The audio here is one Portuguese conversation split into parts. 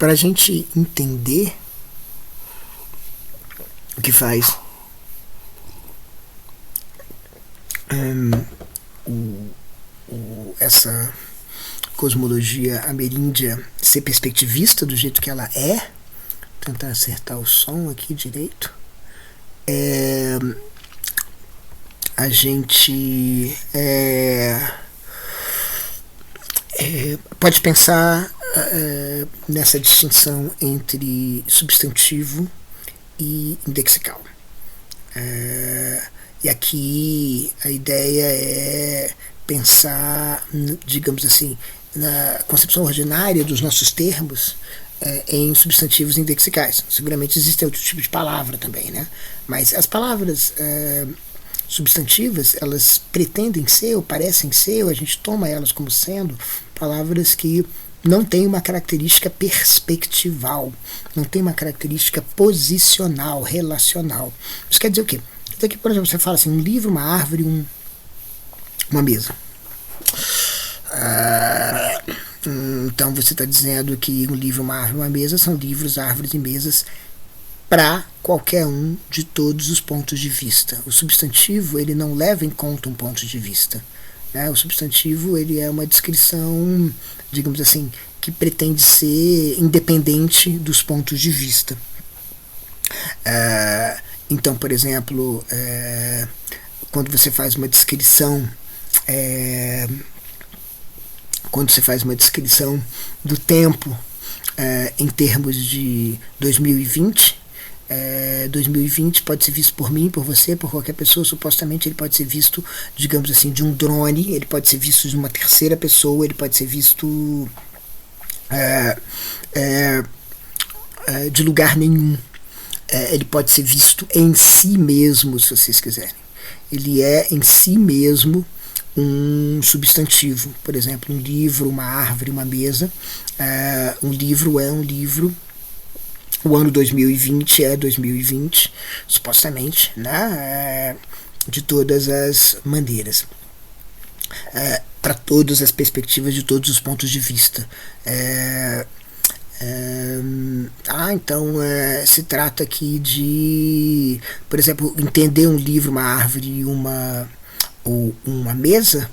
para a gente entender o que faz essa cosmologia ameríndia ser perspectivista do jeito que ela é, tentar acertar o som aqui direito, a gente pode pensar nessa distinção entre substantivo e indexical. E aqui a ideia é pensar, digamos assim, na concepção ordinária dos nossos termos em substantivos indexicais. Seguramente existe outro tipo de palavra também, né? Mas as palavras substantivas, elas pretendem ser, ou parecem ser, ou a gente toma elas como sendo palavras que não têm uma característica perspectival, não tem uma característica posicional, relacional. Isso quer dizer o quê? Isso aqui, por exemplo, você fala assim, um livro, uma árvore, uma mesa. Então você está dizendo que um livro, uma árvore, uma mesa são livros, árvores e mesas para qualquer um de todos os pontos de vista. O substantivo, ele não leva em conta um ponto de vista, né? O substantivo, ele é uma descrição, digamos assim, que pretende ser independente dos pontos de vista. Então, por exemplo, quando você faz uma descrição do tempo em termos de 2020, 2020 pode ser visto por mim, por você, por qualquer pessoa. Supostamente ele pode ser visto, digamos assim, de um drone, ele pode ser visto de uma terceira pessoa, ele pode ser visto de lugar nenhum. Ele pode ser visto em si mesmo, se vocês quiserem. Ele é em si mesmo um substantivo. Por exemplo, um livro, uma árvore, uma mesa. Um livro é um livro. O ano 2020 é 2020, supostamente, né? De todas as maneiras. Para todas as perspectivas, de todos os pontos de vista. Então se trata aqui de, por exemplo, entender um livro, uma árvore, uma mesa,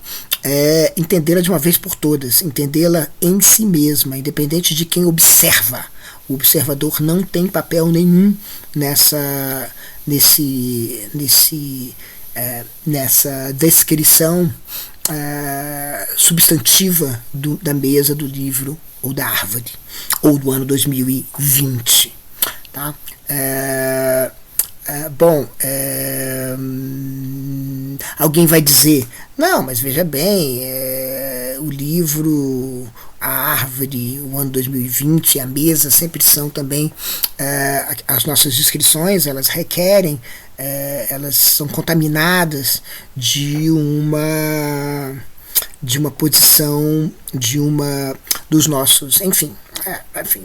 entendê-la de uma vez por todas, entendê-la em si mesma, independente de quem observa. O observador não tem papel nenhum nessa descrição substantiva da mesa, do livro ou da árvore, ou do ano 2020. Tá? Alguém vai dizer, não, mas veja bem, o livro, a árvore, o ano 2020, a mesa sempre são também as nossas descrições, elas requerem, elas são contaminadas de uma posição, dos nossos,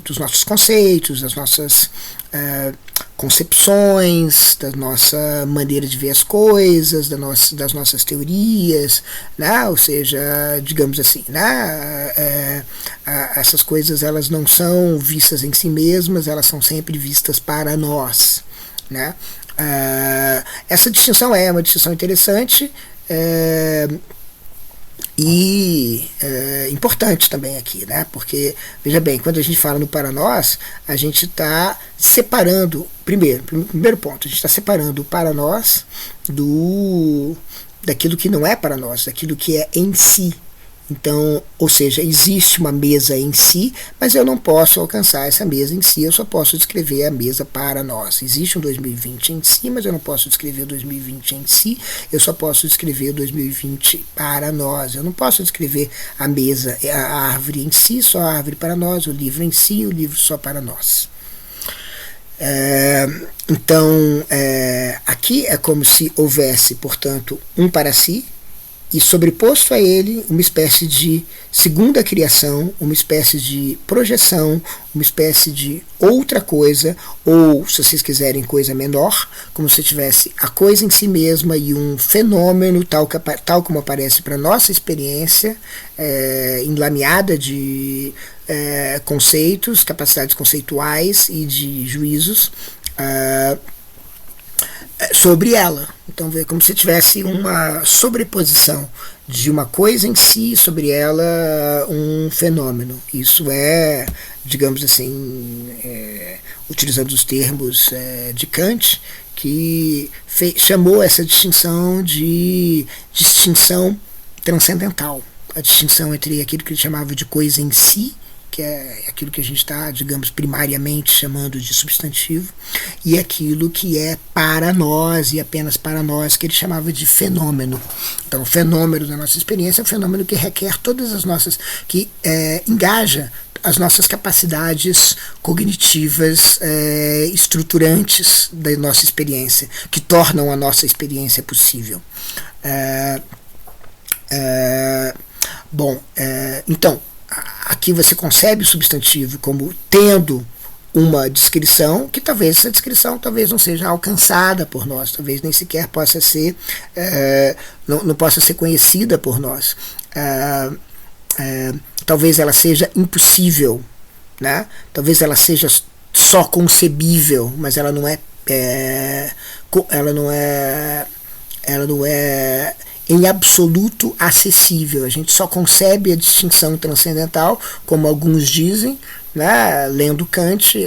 dos nossos conceitos, das nossas concepções, da nossa maneira de ver as coisas, das nossas teorias, né? Ou seja, digamos assim, né? Essas coisas, elas não são vistas em si mesmas, elas são sempre vistas para nós, né? Essa distinção é uma distinção interessante e importante também aqui, né? Porque, veja bem, quando a gente fala no para nós, a gente está separando, primeiro ponto, a gente está separando o para nós daquilo que não é para nós, daquilo que é em si. Então, ou seja, existe uma mesa em si, mas eu não posso alcançar essa mesa em si, eu só posso descrever a mesa para nós. Existe um 2020 em si, mas eu não posso descrever o 2020 em si, eu só posso descrever o 2020 para nós. Eu não posso descrever a mesa, a árvore em si, só a árvore para nós, o livro em si, o livro só para nós. Então, aqui é como se houvesse, portanto, um para si e sobreposto a ele uma espécie de segunda criação, uma espécie de projeção, uma espécie de outra coisa, ou, se vocês quiserem, coisa menor, como se tivesse a coisa em si mesma e um fenômeno tal como aparece para a nossa experiência, enlameada de conceitos, capacidades conceituais e de juízos sobre ela. Então é como se tivesse uma sobreposição de uma coisa em si sobre ela, um fenômeno. Isso é, digamos assim, utilizando os termos de Kant, que chamou essa distinção de distinção transcendental, a distinção entre aquilo que ele chamava de coisa em si, que é aquilo que a gente está, digamos, primariamente chamando de substantivo, e aquilo que é para nós e apenas para nós, que ele chamava de fenômeno. Então, o fenômeno da nossa experiência é um fenômeno que requer todas as nossas, que engaja as nossas capacidades cognitivas estruturantes da nossa experiência, que tornam a nossa experiência possível. Então, aqui você concebe o substantivo como tendo uma descrição, que talvez essa descrição não seja alcançada por nós, talvez nem sequer possa ser, não possa ser conhecida por nós. Talvez ela seja impossível, né? Talvez ela seja só concebível, mas ela não é em absoluto acessível. A gente só concebe a distinção transcendental, como alguns dizem, né, lendo Kant,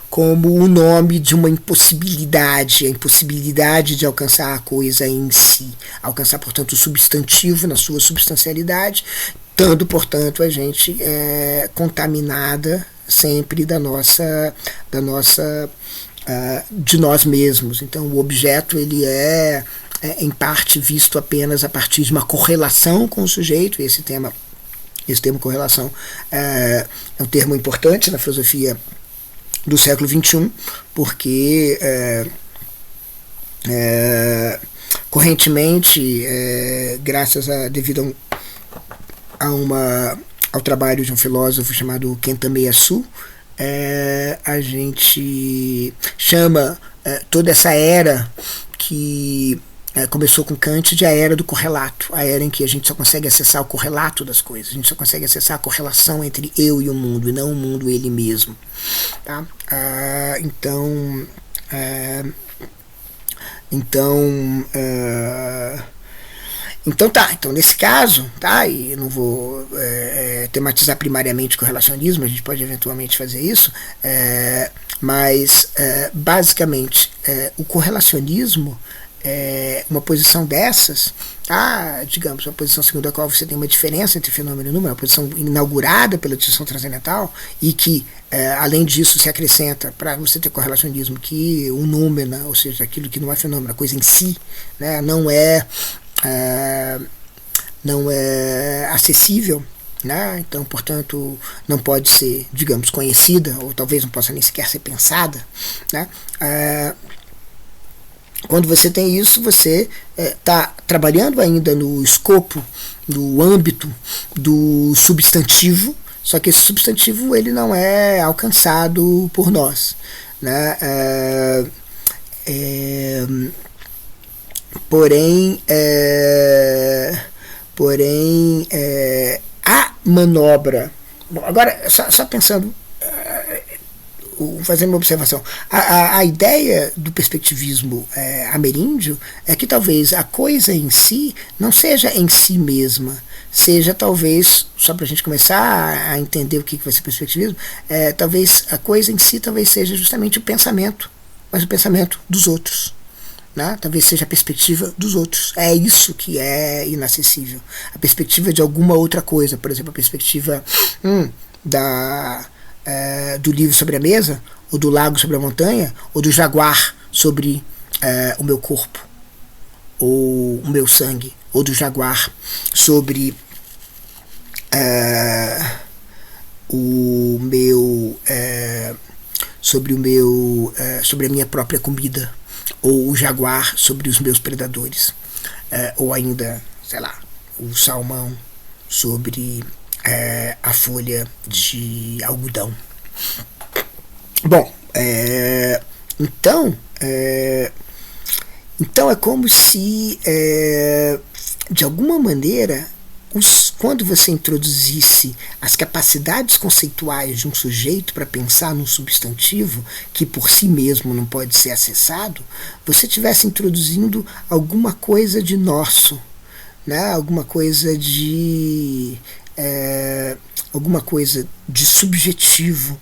como o nome de uma impossibilidade, a impossibilidade de alcançar a coisa em si, alcançar, portanto, o substantivo na sua substancialidade, estando, portanto, a gente contaminada sempre de nós mesmos. Então, o objeto ele em parte visto apenas a partir de uma correlação com o sujeito, e esse termo correlação é um termo importante na filosofia do século XXI, porque correntemente, devido ao trabalho de um filósofo chamado Kenta Meyasu, a gente chama toda essa era que começou com Kant de a era do correlato, a era em que a gente só consegue acessar o correlato das coisas, a gente só consegue acessar a correlação entre eu e o mundo, e não o mundo ele mesmo. Tá? Então nesse caso, tá, e eu não vou tematizar primariamente o correlacionismo, a gente pode eventualmente fazer isso, mas basicamente o correlacionismo uma posição dessas, digamos, uma posição segundo a qual você tem uma diferença entre fenômeno e número, uma posição inaugurada pela distinção transcendental, e que, além disso, se acrescenta, para você ter correlacionismo, que o número, ou seja, aquilo que não é fenômeno, a coisa em si, né, não é acessível, né? Então, portanto, não pode ser, digamos, conhecida, ou talvez não possa nem sequer ser pensada, né? Quando você tem isso, você está trabalhando ainda no escopo, no âmbito do substantivo, só que esse substantivo ele não é alcançado por nós, né? Porém, a manobra. Bom, agora, só pensando, fazendo uma observação, a ideia do perspectivismo ameríndio é que talvez a coisa em si não seja em si mesma, seja talvez, só para a gente começar a entender o que vai ser perspectivismo, talvez a coisa em si talvez seja justamente o pensamento, mas o pensamento dos outros. Né? Talvez seja a perspectiva dos outros. É isso que é inacessível. A perspectiva de alguma outra coisa, por exemplo, a perspectiva do livro sobre a mesa, ou do lago sobre a montanha, ou do jaguar sobre o meu corpo, ou o meu sangue, ou do jaguar sobre sobre a minha própria comida, ou o jaguar sobre os meus predadores. ou ainda, sei lá, o salmão sobre a folha de algodão. Bom, então é como se, de alguma maneira, quando você introduzisse as capacidades conceituais de um sujeito para pensar num substantivo que por si mesmo não pode ser acessado, você estivesse introduzindo alguma coisa de nosso, né? Alguma coisa de subjetivo,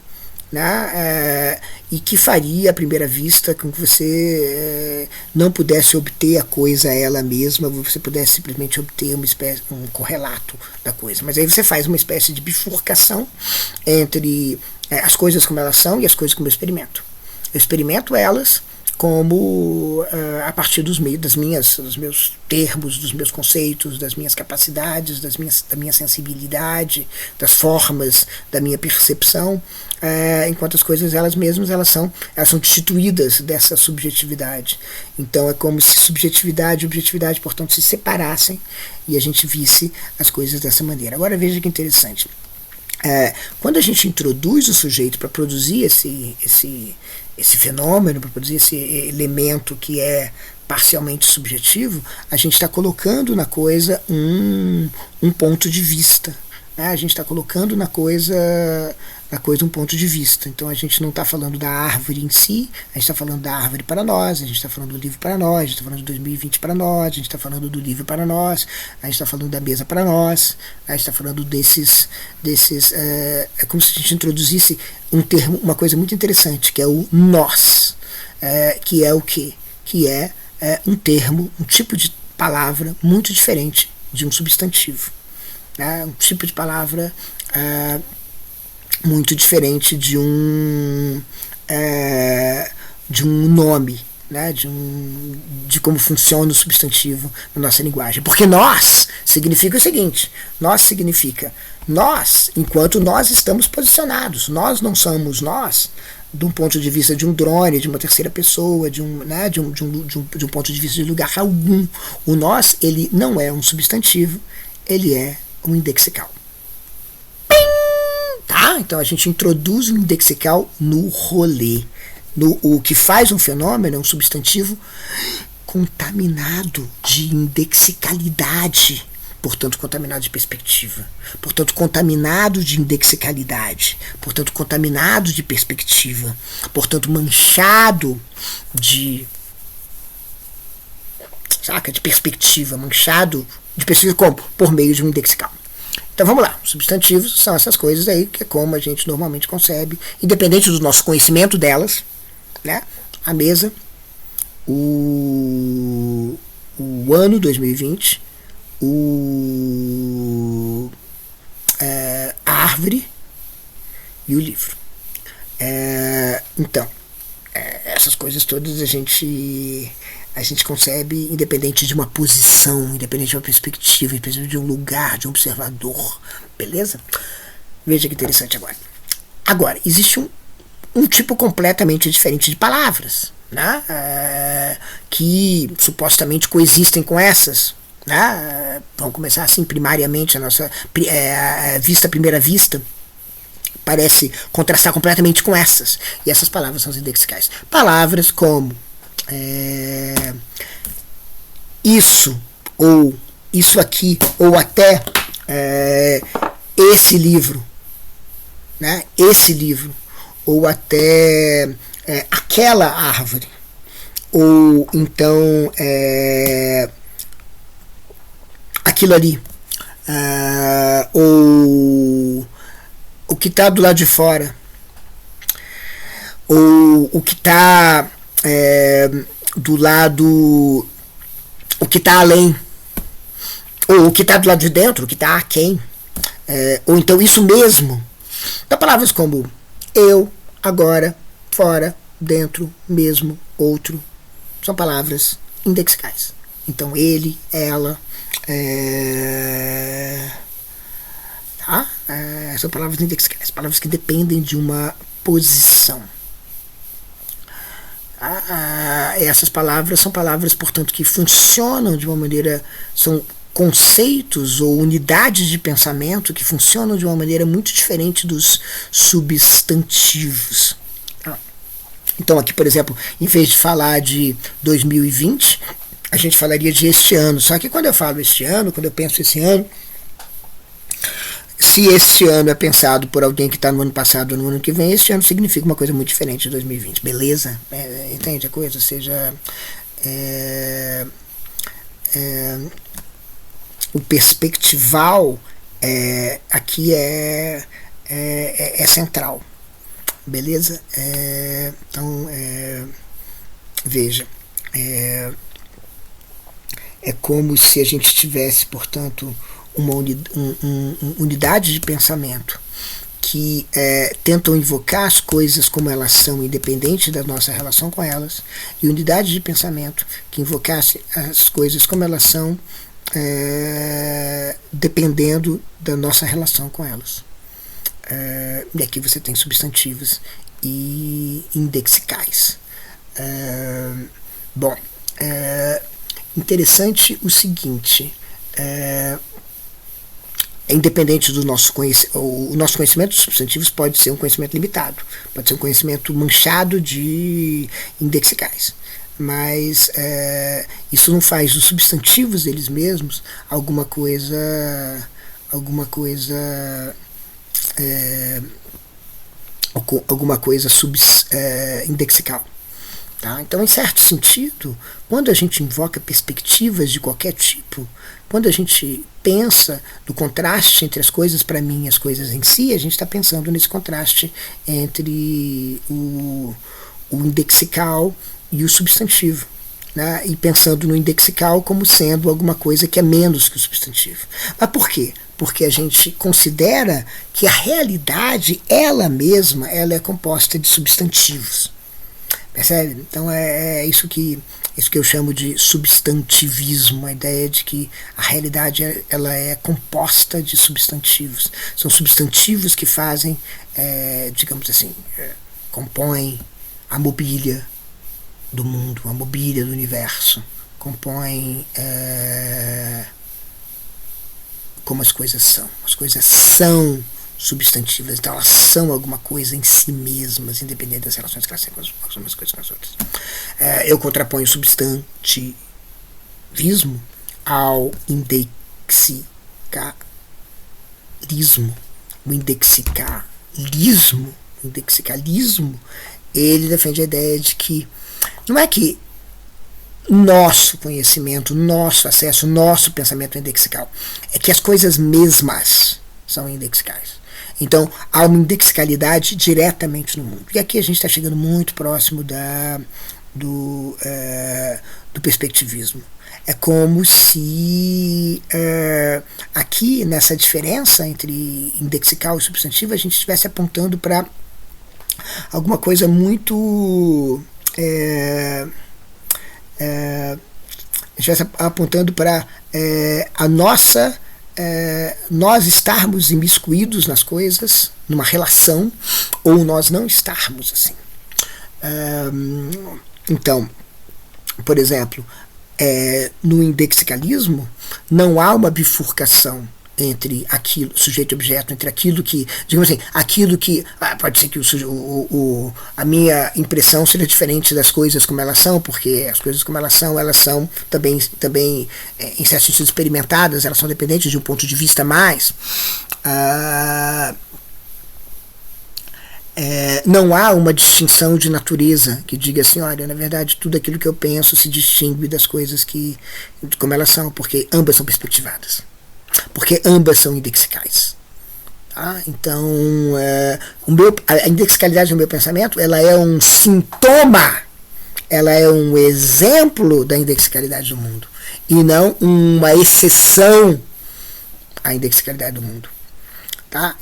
né? E que faria à primeira vista com que você não pudesse obter a coisa ela mesma, você pudesse simplesmente obter um correlato da coisa. Mas aí você faz uma espécie de bifurcação entre as coisas como elas são e as coisas como eu experimento. Eu experimento elas como a partir dos meus termos, dos meus conceitos, das minhas capacidades, da minha sensibilidade, das formas da minha percepção, enquanto as coisas elas mesmas elas são destituídas dessa subjetividade. Então é como se subjetividade e objetividade, portanto, se separassem e a gente visse as coisas dessa maneira. Agora veja que interessante. Quando a gente introduz o sujeito para produzir esse fenômeno, para produzir esse elemento que é parcialmente subjetivo, a gente está colocando na coisa um ponto de vista. Né? A gente está colocando na coisa um ponto de vista. Então a gente não está falando da árvore em si, a gente está falando da árvore para nós, a gente está falando do livro para nós, a gente está falando de 2020 para nós, a gente está falando do livro para nós, a gente está falando da mesa para nós, a gente está falando desses é como se a gente introduzisse um termo, uma coisa muito interessante, que é o nós, que é o quê? Que é um termo, um tipo de palavra muito diferente de um substantivo. Um tipo de palavra muito diferente de um nome, né? De como funciona o substantivo na nossa linguagem. Porque nós significa o seguinte: nós significa nós, enquanto nós estamos posicionados. Nós não somos nós de um ponto de vista de um drone, de uma terceira pessoa, de um ponto de vista de lugar algum. O nós, ele não é um substantivo, ele é um indexical. Tá? Então a gente introduz o indexical no rolê. O que faz um fenômeno é um substantivo contaminado de indexicalidade, portanto contaminado de perspectiva, portanto contaminado de indexicalidade, portanto contaminado de perspectiva, portanto manchado de perspectiva, manchado de perspectiva como? Por meio de um indexical. Então vamos lá, substantivos são essas coisas aí, que é como a gente normalmente concebe, independente do nosso conhecimento delas, né? A mesa, o ano 2020, a árvore e o livro. Então, essas coisas todas a gente concebe independente de uma posição, independente de uma perspectiva, independente de um lugar, de um observador. Beleza? Veja que interessante agora. Agora, existe um tipo completamente diferente de palavras, né? Que supostamente coexistem com essas. Né? Vamos começar assim, primariamente, a nossa vista à primeira vista parece contrastar completamente com essas. E essas palavras são as indexicais. Palavras como isso, ou isso aqui, ou até esse livro, né? Esse livro, ou até aquela árvore, ou então aquilo ali, ou o que está do lado de fora, ou o que está do lado, o que está além, ou o que está do lado de dentro, o que está aquém, ou então isso mesmo. Então palavras como eu, agora, fora, dentro, mesmo, outro, são palavras indexicais. Então ele, ela, tá? São palavras indexicais, palavras que dependem de uma posição. Essas palavras são palavras, portanto, que funcionam de uma maneira, são conceitos ou unidades de pensamento que funcionam de uma maneira muito diferente dos substantivos. Então aqui, por exemplo, em vez de falar de 2020, a gente falaria de este ano. Só que quando eu falo este ano, quando eu penso esse ano, se este ano é pensado por alguém que está no ano passado ou no ano que vem, este ano significa uma coisa muito diferente de 2020. Beleza? Entende a coisa? Ou seja, o perspectival aqui é central. Beleza? Então, veja, é como se a gente tivesse, portanto, uma unidade de pensamento que tentam invocar as coisas como elas são, independente da nossa relação com elas, e unidade de pensamento que invocasse as coisas como elas são, dependendo da nossa relação com elas. E aqui você tem substantivos e indexicais. Bom, interessante o seguinte, independente do nosso conhecimento, o nosso conhecimento dos substantivos pode ser um conhecimento limitado, pode ser um conhecimento manchado de indexicais, mas isso não faz dos substantivos eles mesmos alguma coisa indexical. Tá? Então, em certo sentido, quando a gente invoca perspectivas de qualquer tipo, quando a gente pensa no contraste entre as coisas para mim e as coisas em si, a gente está pensando nesse contraste entre o indexical e o substantivo, né? E pensando no indexical como sendo alguma coisa que é menos que o substantivo. Mas por quê? Porque a gente considera que a realidade, ela mesma, ela é composta de substantivos. Percebe? Então isso que eu chamo de substantivismo, a ideia de que a realidade ela é composta de substantivos. São substantivos que fazem, digamos assim, compõem a mobília do mundo, a mobília do universo, compõem como as coisas são. As coisas são substantivas, então elas são alguma coisa em si mesmas, independente das relações que elas têm com umas coisas com as outras. Eu contraponho o substantivismo ao indexicalismo. O indexicalismo, ele defende a ideia de que não é que nosso conhecimento, nosso acesso, nosso pensamento é indexical, é que as coisas mesmas são indexicais. Então, há uma indexicalidade diretamente no mundo. E aqui a gente está chegando muito próximo do perspectivismo. É como se aqui, nessa diferença entre indexical e substantivo, a gente estivesse apontando para alguma coisa muito... estivesse apontando para a nossa... nós estarmos imiscuídos nas coisas, numa relação, ou nós não estarmos assim. Então, por exemplo, no indexicalismo não há uma bifurcação entre aquilo, sujeito e objeto, entre aquilo que, digamos assim, aquilo que, pode ser que a minha impressão seja diferente das coisas como elas são, porque as coisas como elas são também em certo sentido experimentadas, elas são dependentes de um ponto de vista mais. Não há uma distinção de natureza que diga assim, olha, na verdade tudo aquilo que eu penso se distingue das coisas como elas são, porque ambas são perspectivadas. Porque ambas são indexicais. Tá? Então, a indexicalidade do meu pensamento, ela é um sintoma, ela é um exemplo da indexicalidade do mundo, e não uma exceção à indexicalidade do mundo. Tá?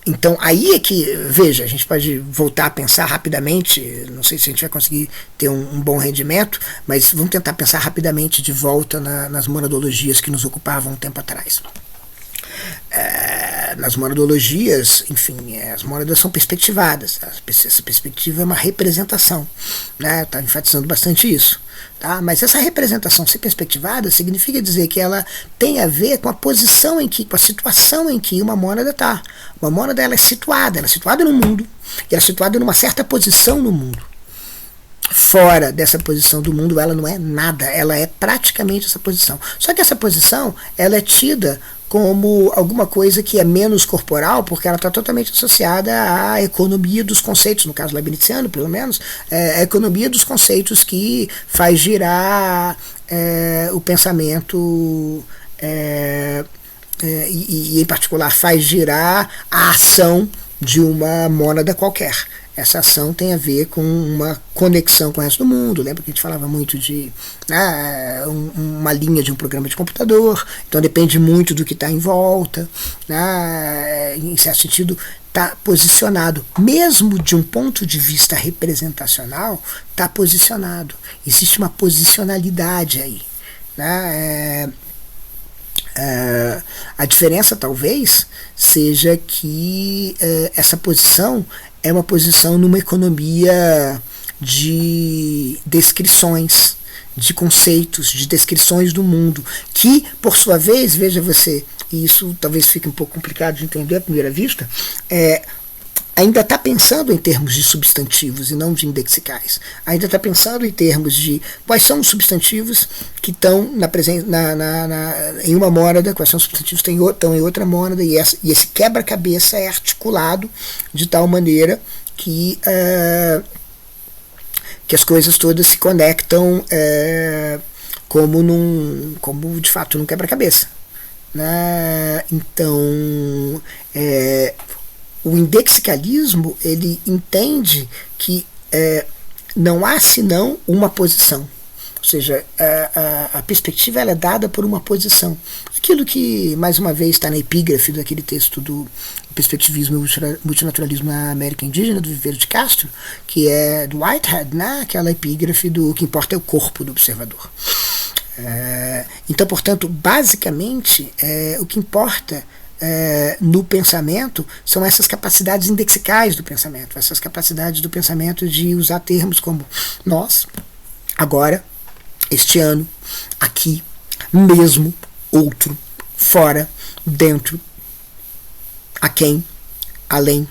Então aí é que, veja, a gente pode voltar a pensar rapidamente, não sei se a gente vai conseguir ter um bom rendimento, mas vamos tentar pensar rapidamente de volta nas monadologias que nos ocupavam um tempo atrás. nas monadologias, enfim, as mônadas são perspectivadas. Essa perspectiva é uma representação, né? Está enfatizando bastante isso. Tá? Mas essa representação ser perspectivada significa dizer que ela tem a ver com a posição em que, com a situação em que uma mônada está. Uma mônada ela é situada no mundo, e ela é situada numa certa posição no mundo. Fora dessa posição do mundo, ela não é nada, ela é praticamente essa posição. Só que essa posição, ela é tida como alguma coisa que é menos corporal, porque ela está totalmente associada à economia dos conceitos, no caso leibniziano, pelo menos, a economia dos conceitos que faz girar o pensamento e, em particular, faz girar a ação de uma mônada qualquer. Essa ação tem a ver com uma conexão com o resto do mundo. Lembra que a gente falava muito de uma linha de um programa de computador, então depende muito do que está em volta, em certo sentido está posicionado, mesmo de um ponto de vista representacional, está posicionado, existe uma posicionalidade aí, né? A diferença talvez seja que essa posição é uma posição numa economia de descrições, de conceitos, de descrições do mundo, que, por sua vez, veja você, e isso talvez fique um pouco complicado de entender à primeira vista, ainda está pensando em termos de substantivos e não de indexicais. Ainda está pensando em termos de quais são os substantivos que estão em uma mônada, quais são os substantivos que estão em outra mônada, e esse quebra-cabeça é articulado de tal maneira que as coisas todas se conectam como de fato num quebra-cabeça. Né? Então, o indexicalismo ele entende que não há senão uma posição, ou seja, a perspectiva ela é dada por uma posição. Aquilo que mais uma vez está na epígrafe daquele texto do Perspectivismo e Multinaturalismo na América Indígena, do Viveiro de Castro, que é do Whitehead, né? Aquela epígrafe do que importa é o corpo do observador. Então, portanto, basicamente, o que importa no pensamento são essas capacidades indexicais do pensamento, essas capacidades do pensamento de usar termos como nós, agora, este ano, aqui, mesmo, outro, fora, dentro, a quem, além.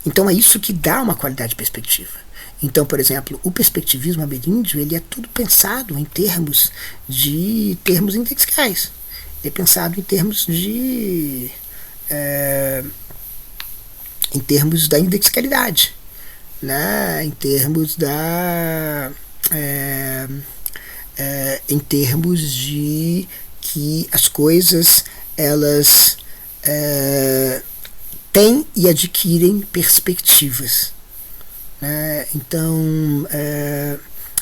Então é isso que dá uma qualidade de perspectiva. Então, por exemplo, o perspectivismo ameríndio ele é tudo pensado em termos indexicais. Ele é pensado em termos em termos da indexicalidade, né? Em termos em termos de que as coisas elas têm e adquirem perspectivas. Então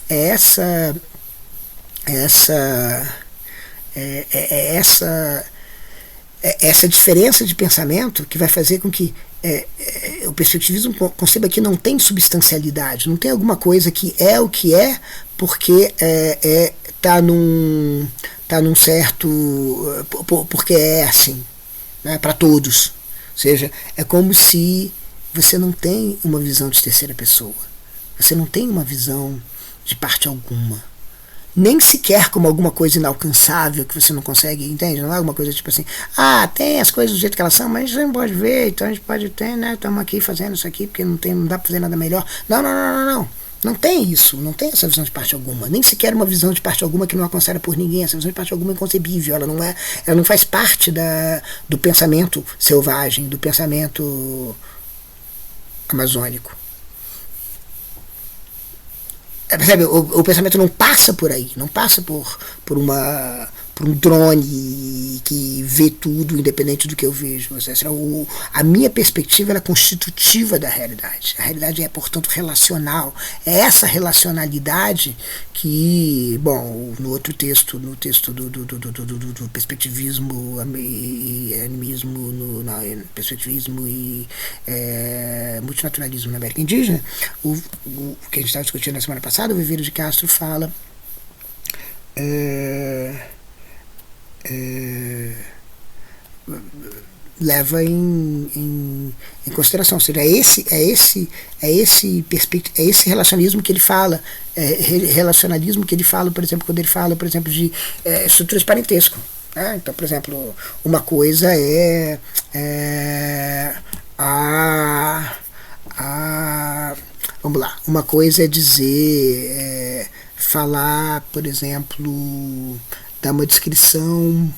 essa diferença de pensamento que vai fazer com que o perspectivismo conceba que não tem substancialidade, não tem alguma coisa que é o que é porque está num certo porque é assim, né, para todos. Ou seja, é como se você não tem uma visão de terceira pessoa, você não tem uma visão de parte alguma, nem sequer como alguma coisa inalcançável que você não consegue, entende? Não é alguma coisa tipo assim, tem as coisas do jeito que elas são, mas a gente não pode ver, então a gente pode ter, né? Estamos aqui fazendo isso aqui porque não dá para fazer nada melhor. Não tem isso, não tem essa visão de parte alguma, nem sequer uma visão de parte alguma que não é alcançada por ninguém. Essa visão de parte alguma é inconcebível, ela não faz parte do pensamento selvagem, do pensamento amazônico. Percebe? O pensamento não passa por aí, não passa por um drone que vê tudo independente do que eu vejo. A minha perspectiva ela é constitutiva da realidade. A realidade é, portanto, relacional. É essa relacionalidade que, bom, no outro texto, no texto do perspectivismo e animismo, no perspectivismo e multinaturalismo na América Indígena, o que a gente estava discutindo na semana passada, o Viveiro de Castro fala é, é, leva em consideração. Ou seja, é esse relacionismo que ele fala, relacionalismo que ele fala, por exemplo, quando ele fala, por exemplo, de estruturas de parentesco. Né? Então, por exemplo, uma coisa vamos lá, uma coisa é dizer, falar, por exemplo, dar uma descrição.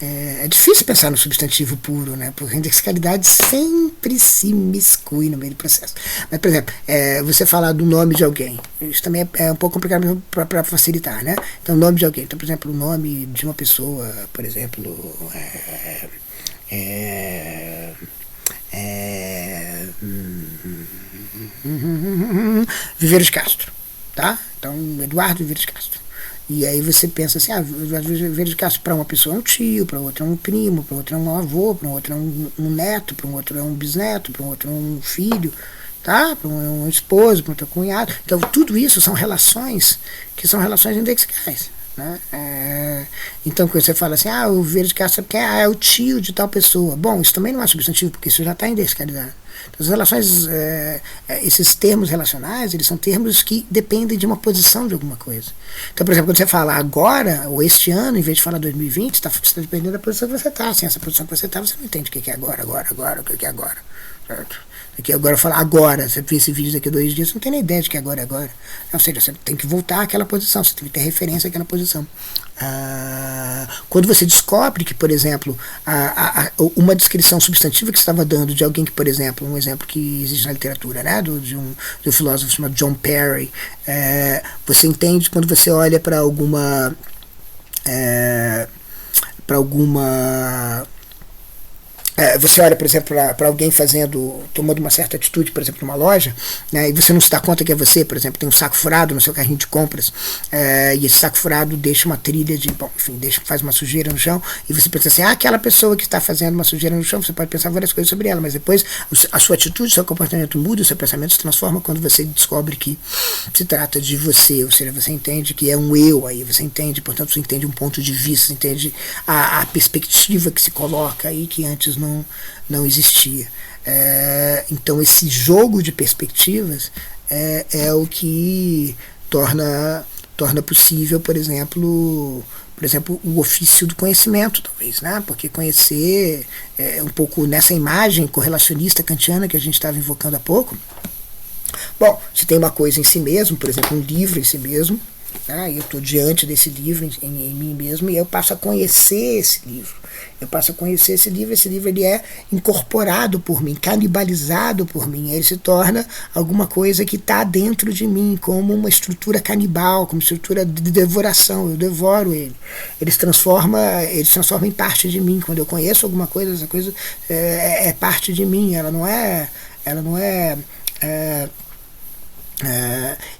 É difícil pensar no substantivo puro, né? Porque a indexicalidade sempre se miscui no meio do processo. Mas, por exemplo, você falar do nome de alguém, isso também é um pouco complicado para facilitar, né? Então, o nome de alguém. Então, por exemplo, o nome de uma pessoa, por exemplo, Viveiros de Castro, tá? Então, Eduardo Viveiros de Castro. E aí você pensa assim, Viveiros de Castro para uma pessoa é um tio, para outra é um primo, para outra é um avô, para outro é um neto, para um outro é um bisneto, para um outro é um filho, tá? Para um esposo, para outro é um cunhado. Então tudo isso são relações que são relações indexicais. Né? Então quando você fala assim, o Viveiros de Castro é o tio de tal pessoa. Bom, isso também não é substantivo, porque isso já está indexicalidade. Então, as relações, esses termos relacionais, eles são termos que dependem de uma posição de alguma coisa. Então, por exemplo, quando você fala agora, ou este ano, em vez de falar 2020, você está dependendo da posição que você está. Sem essa posição que você está, você não entende o que é agora, o que é agora. Certo? Aqui agora falar agora, você vê esse vídeo daqui a 2 dias, você não tem nem ideia de que agora é agora. Ou seja, você tem que voltar àquela posição, você tem que ter referência àquela posição. Quando você descobre que, por exemplo, uma descrição substantiva que você estava dando de alguém que, por exemplo, um exemplo que existe na literatura, né, de um filósofo chamado John Perry, você entende quando você olha para alguma você olha, por exemplo, para alguém tomando uma certa atitude, por exemplo, numa loja, né, e você não se dá conta que é você, por exemplo, tem um saco furado no seu carrinho de compras, e esse saco furado deixa uma trilha faz uma sujeira no chão, e você pensa assim, aquela pessoa que está fazendo uma sujeira no chão, você pode pensar várias coisas sobre ela, mas depois a sua atitude, o seu comportamento muda, o seu pensamento se transforma quando você descobre que se trata de você, ou seja, você entende que é um eu aí, você entende, portanto, você entende um ponto de vista, você entende a perspectiva que se coloca aí, que antes não existia. Então esse jogo de perspectivas é o que torna possível, por exemplo, o ofício do conhecimento, talvez, né? Porque conhecer um pouco nessa imagem correlacionista kantiana que a gente estava invocando há pouco. Bom, se tem uma coisa em si mesmo, por exemplo, um livro em si mesmo, eu estou diante desse livro em mim mesmo e eu passo a conhecer esse livro. Esse livro ele é incorporado por mim, canibalizado por mim, ele se torna alguma coisa que está dentro de mim, como uma estrutura canibal, como estrutura de devoração, eu devoro ele. Ele se transforma em parte de mim. Quando eu conheço alguma coisa, essa coisa é parte de mim, ela não é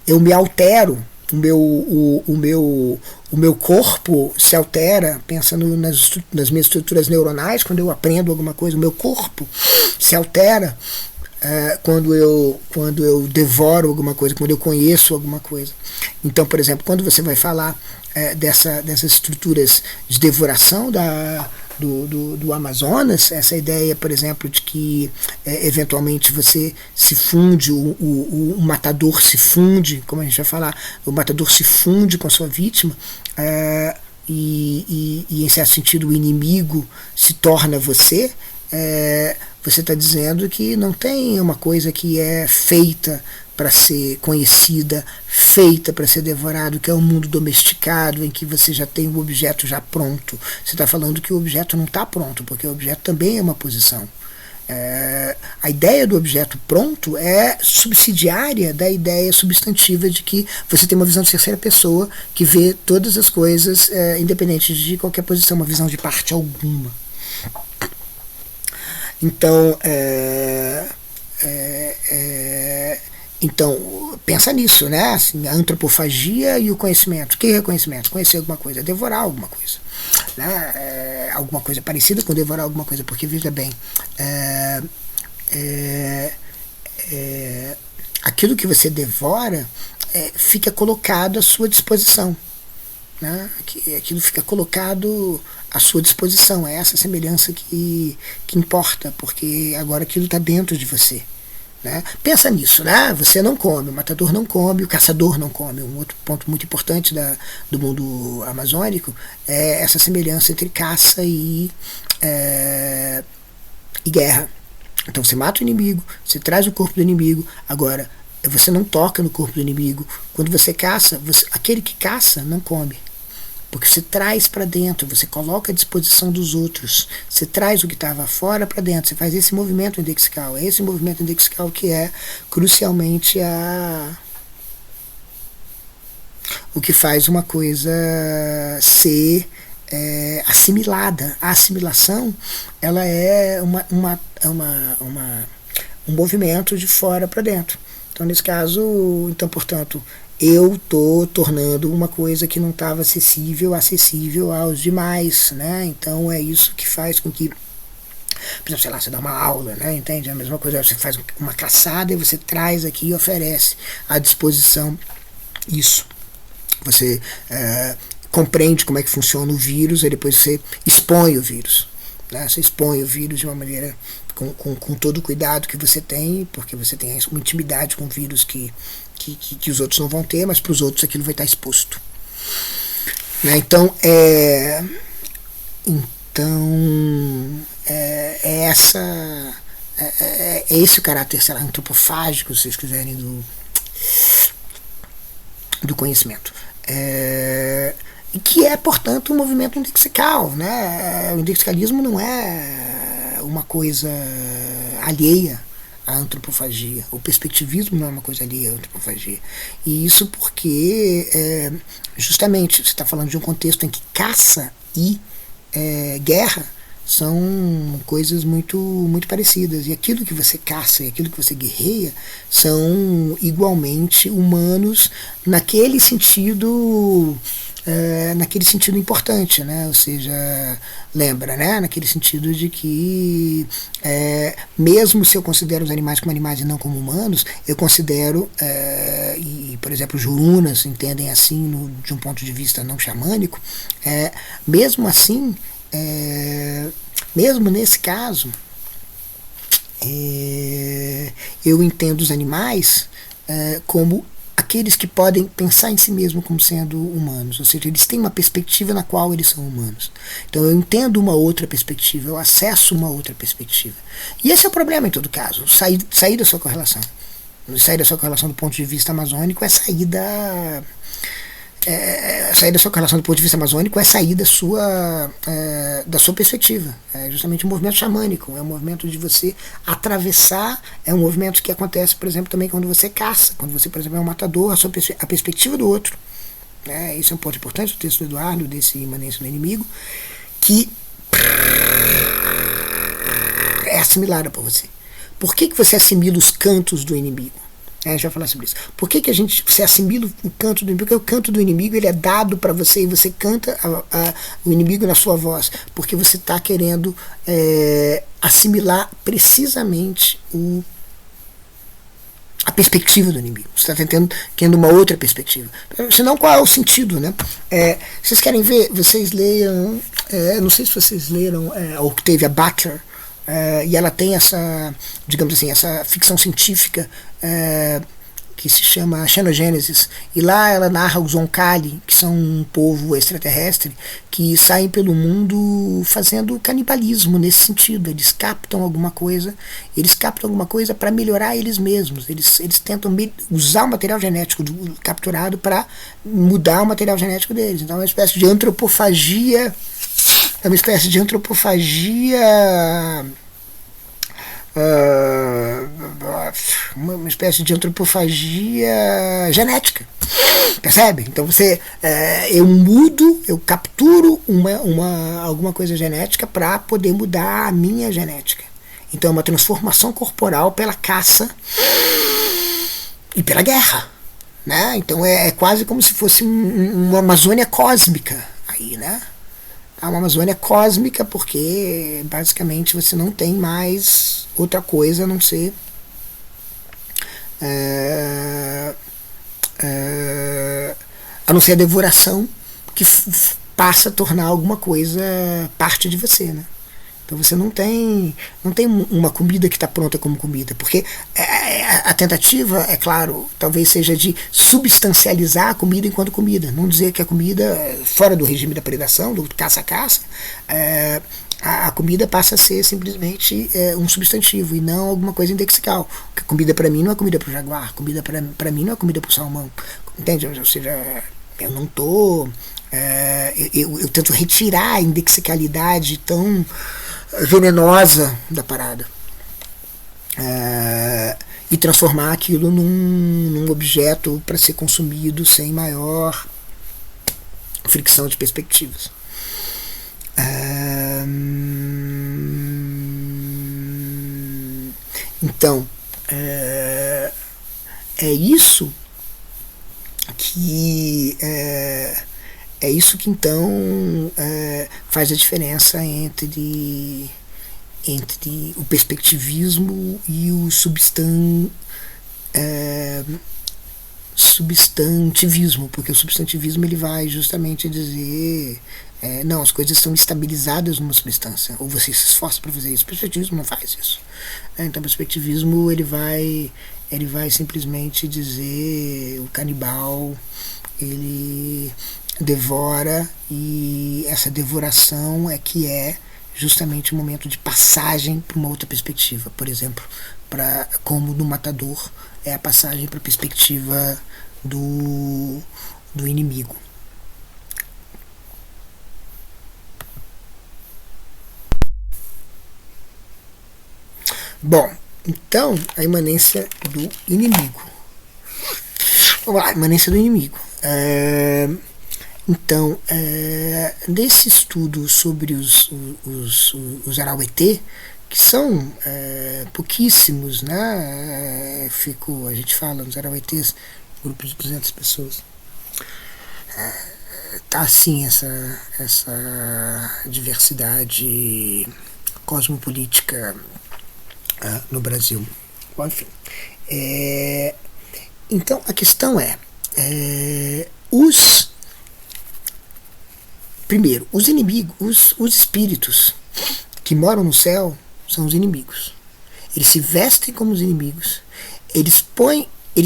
eu me altero, o meu corpo se altera, pensando nas minhas estruturas neuronais, quando eu aprendo alguma coisa, o meu corpo se altera quando eu devoro alguma coisa, quando eu conheço alguma coisa. Então, por exemplo, quando você vai falar dessas estruturas de devoração do Amazonas, essa ideia, por exemplo, de que eventualmente você se funde, o matador se funde, como a gente vai falar, o matador se funde com a sua vítima, e em certo sentido o inimigo se torna você. Você está dizendo que não tem uma coisa que é feita para ser conhecida, feita para ser devorado, que é um mundo domesticado, em que você já tem o objeto já pronto. Você está falando que o objeto não está pronto, porque o objeto também é uma posição. A ideia do objeto pronto é subsidiária da ideia substantiva de que você tem uma visão de terceira pessoa que vê todas as coisas independente de qualquer posição, uma visão de parte alguma. Então, então, pensa nisso, né? Assim, a antropofagia e o conhecimento. O que é conhecimento? Conhecer alguma coisa, devorar alguma coisa. Né? Alguma coisa parecida com devorar alguma coisa, porque, veja bem, aquilo que você devora fica colocado à sua disposição. né? Aquilo fica colocado à sua disposição. É essa semelhança que importa, porque agora aquilo está dentro de você. Né? Pensa nisso, né? Você não come, o matador não come, o caçador não come. Um outro ponto muito importante do mundo amazônico é essa semelhança entre caça e guerra. Então você mata o inimigo, você traz o corpo do inimigo. Agora, você não toca no corpo do inimigo. Quando você caça, aquele que caça não come. Porque você traz para dentro, você coloca à disposição dos outros. Você traz o que estava fora para dentro. Você faz esse movimento indexical. É esse movimento indexical que é crucialmente o que faz uma coisa ser assimilada. A assimilação, ela é um movimento de fora para dentro. Então, nesse caso, então, portanto, eu estou tornando uma coisa que não estava acessível aos demais, né? Então é isso que faz com que, por exemplo, sei lá, você dá uma aula, né? Entende? É a mesma coisa, você faz uma caçada e você traz aqui e oferece à disposição isso. Você compreende como é que funciona o vírus e depois você expõe o vírus, né? Você expõe o vírus de uma maneira com todo o cuidado que você tem, porque você tem uma intimidade com o vírus que os outros não vão ter, mas para os outros aquilo vai estar exposto. Né? Então, é esse o caráter, sei lá, antropofágico, se vocês quiserem, do conhecimento. Que é, portanto, um movimento indexical. Né? O indexicalismo não é uma coisa alheia à antropofagia. O perspectivismo não é uma coisa alheia à antropofagia. E isso porque, justamente, você está falando de um contexto em que caça e guerra são coisas muito, muito parecidas. E aquilo que você caça e aquilo que você guerreia são igualmente humanos naquele sentido importante, né? Ou seja, lembra, né? Naquele sentido de que mesmo se eu considero os animais como animais e não como humanos, eu considero, e por exemplo os jurunas entendem assim de um ponto de vista não xamânico, mesmo assim, mesmo nesse caso, eu entendo os animais como aqueles que podem pensar em si mesmo como sendo humanos, ou seja, eles têm uma perspectiva na qual eles são humanos. Então eu entendo uma outra perspectiva, eu acesso uma outra perspectiva. E esse é o problema em todo caso, sair da sua correlação. Sair da sua correlação do ponto de vista amazônico é sair da sua correlação do ponto de vista amazônico é sair da sua perspectiva. É justamente um movimento xamânico, é um movimento de você atravessar, é um movimento que acontece, por exemplo, também quando você caça, quando você, por exemplo, é um matador, a perspectiva do outro. Isso é um ponto importante do texto do Eduardo, desse Imanência do Inimigo, que é assimilada por você. Por que você assimila os cantos do inimigo? A gente vai falar sobre isso. Por que você assimila o canto do inimigo? Porque o canto do inimigo ele é dado para você e você canta o inimigo na sua voz. Porque você está querendo assimilar precisamente a perspectiva do inimigo. Você está tendo uma outra perspectiva. Senão, qual é o sentido? Né? Vocês querem ver? Vocês leiam. Não sei se vocês leram Octavia Butler. E ela tem essa, digamos assim, essa ficção científica que se chama Xenogênesis, e lá ela narra os Oncali, que são um povo extraterrestre que saem pelo mundo fazendo canibalismo nesse sentido. Eles captam alguma coisa para melhorar eles mesmos. Eles tentam usar o material genético capturado para mudar o material genético deles. Então é uma espécie de antropofagia. Uma espécie de antropofagia genética, percebe? Então eu capturo alguma coisa genética para poder mudar a minha genética. Então é uma transformação corporal pela caça e pela guerra, né? Então é quase como se fosse uma Amazônia cósmica aí, né? Uma Amazônia cósmica, porque basicamente você não tem mais outra coisa a não ser a devoração que passa a tornar alguma coisa parte de você, né? Então você não tem uma comida que está pronta como comida, porque a tentativa, é claro, talvez seja de substancializar a comida enquanto comida, não dizer que a comida, fora do regime da predação, do caça-caça, a comida passa a ser simplesmente um substantivo e não alguma coisa indexical. Porque comida para mim não é comida para o jaguar, comida para mim não é comida para o salmão, entende? Ou seja, eu não estou... eu tento retirar a indexicalidade tão venenosa da parada e transformar aquilo num objeto para ser consumido sem maior fricção de perspectivas. Então é isso que então faz a diferença entre o perspectivismo e o substantivismo, porque o substantivismo ele vai justamente dizer não, as coisas são estabilizadas numa substância, ou você se esforça para fazer isso. O perspectivismo não faz isso. Então o perspectivismo ele vai simplesmente dizer o canibal ele devora, e essa devoração é que é justamente o momento de passagem para uma outra perspectiva. Por exemplo, como no Matador é a passagem para a perspectiva do inimigo. Bom, então a imanência do inimigo. Vamos lá, a imanência do inimigo. Então, nesse estudo sobre os Arauetê, que são pouquíssimos, né? A gente fala nos Arauetês, grupo de 200 pessoas. Tá assim essa diversidade cosmopolítica no Brasil. Bom, enfim. Então, a questão primeiro, os inimigos, os espíritos que moram no céu são os inimigos. Eles se vestem como os inimigos, eles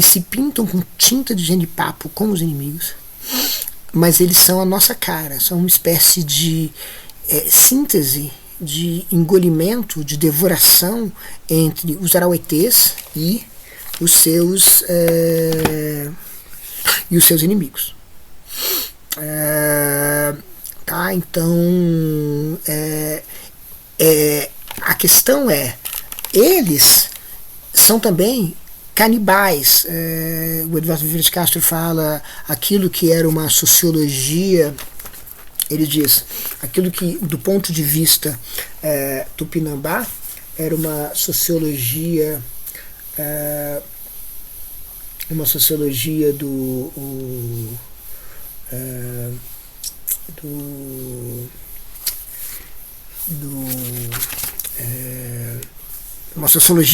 se pintam com tinta de genipapo como os inimigos, mas eles são a nossa cara, são uma espécie de síntese, de engolimento, de devoração entre os Arauetês e os seus inimigos. Tá, então a questão eles são também canibais. O Eduardo Vieira de Castro fala aquilo que era uma sociologia, ele diz, aquilo que do ponto de vista tupinambá era uma sociologia uma sociologia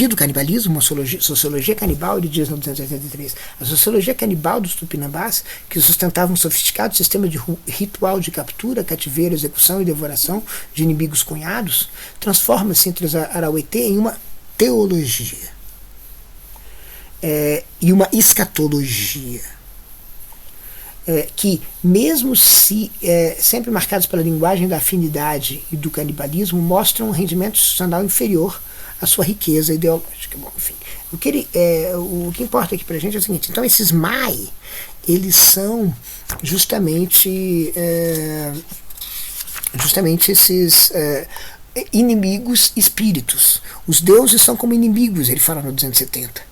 do canibalismo, uma sociologia canibal, ele diz no 283, a sociologia canibal dos tupinambás, que sustentava um sofisticado sistema de ritual de captura, cativeiro, execução e devoração de inimigos cunhados, transforma-se entre os Arauetê em uma teologia e uma escatologia, que mesmo se sempre marcados pela linguagem da afinidade e do canibalismo, mostram um rendimento institucional inferior à sua riqueza ideológica. Bom, enfim, o que importa aqui pra gente é o seguinte: então esses Mai, eles são justamente esses inimigos espíritos. Os deuses são como inimigos, ele fala no 270.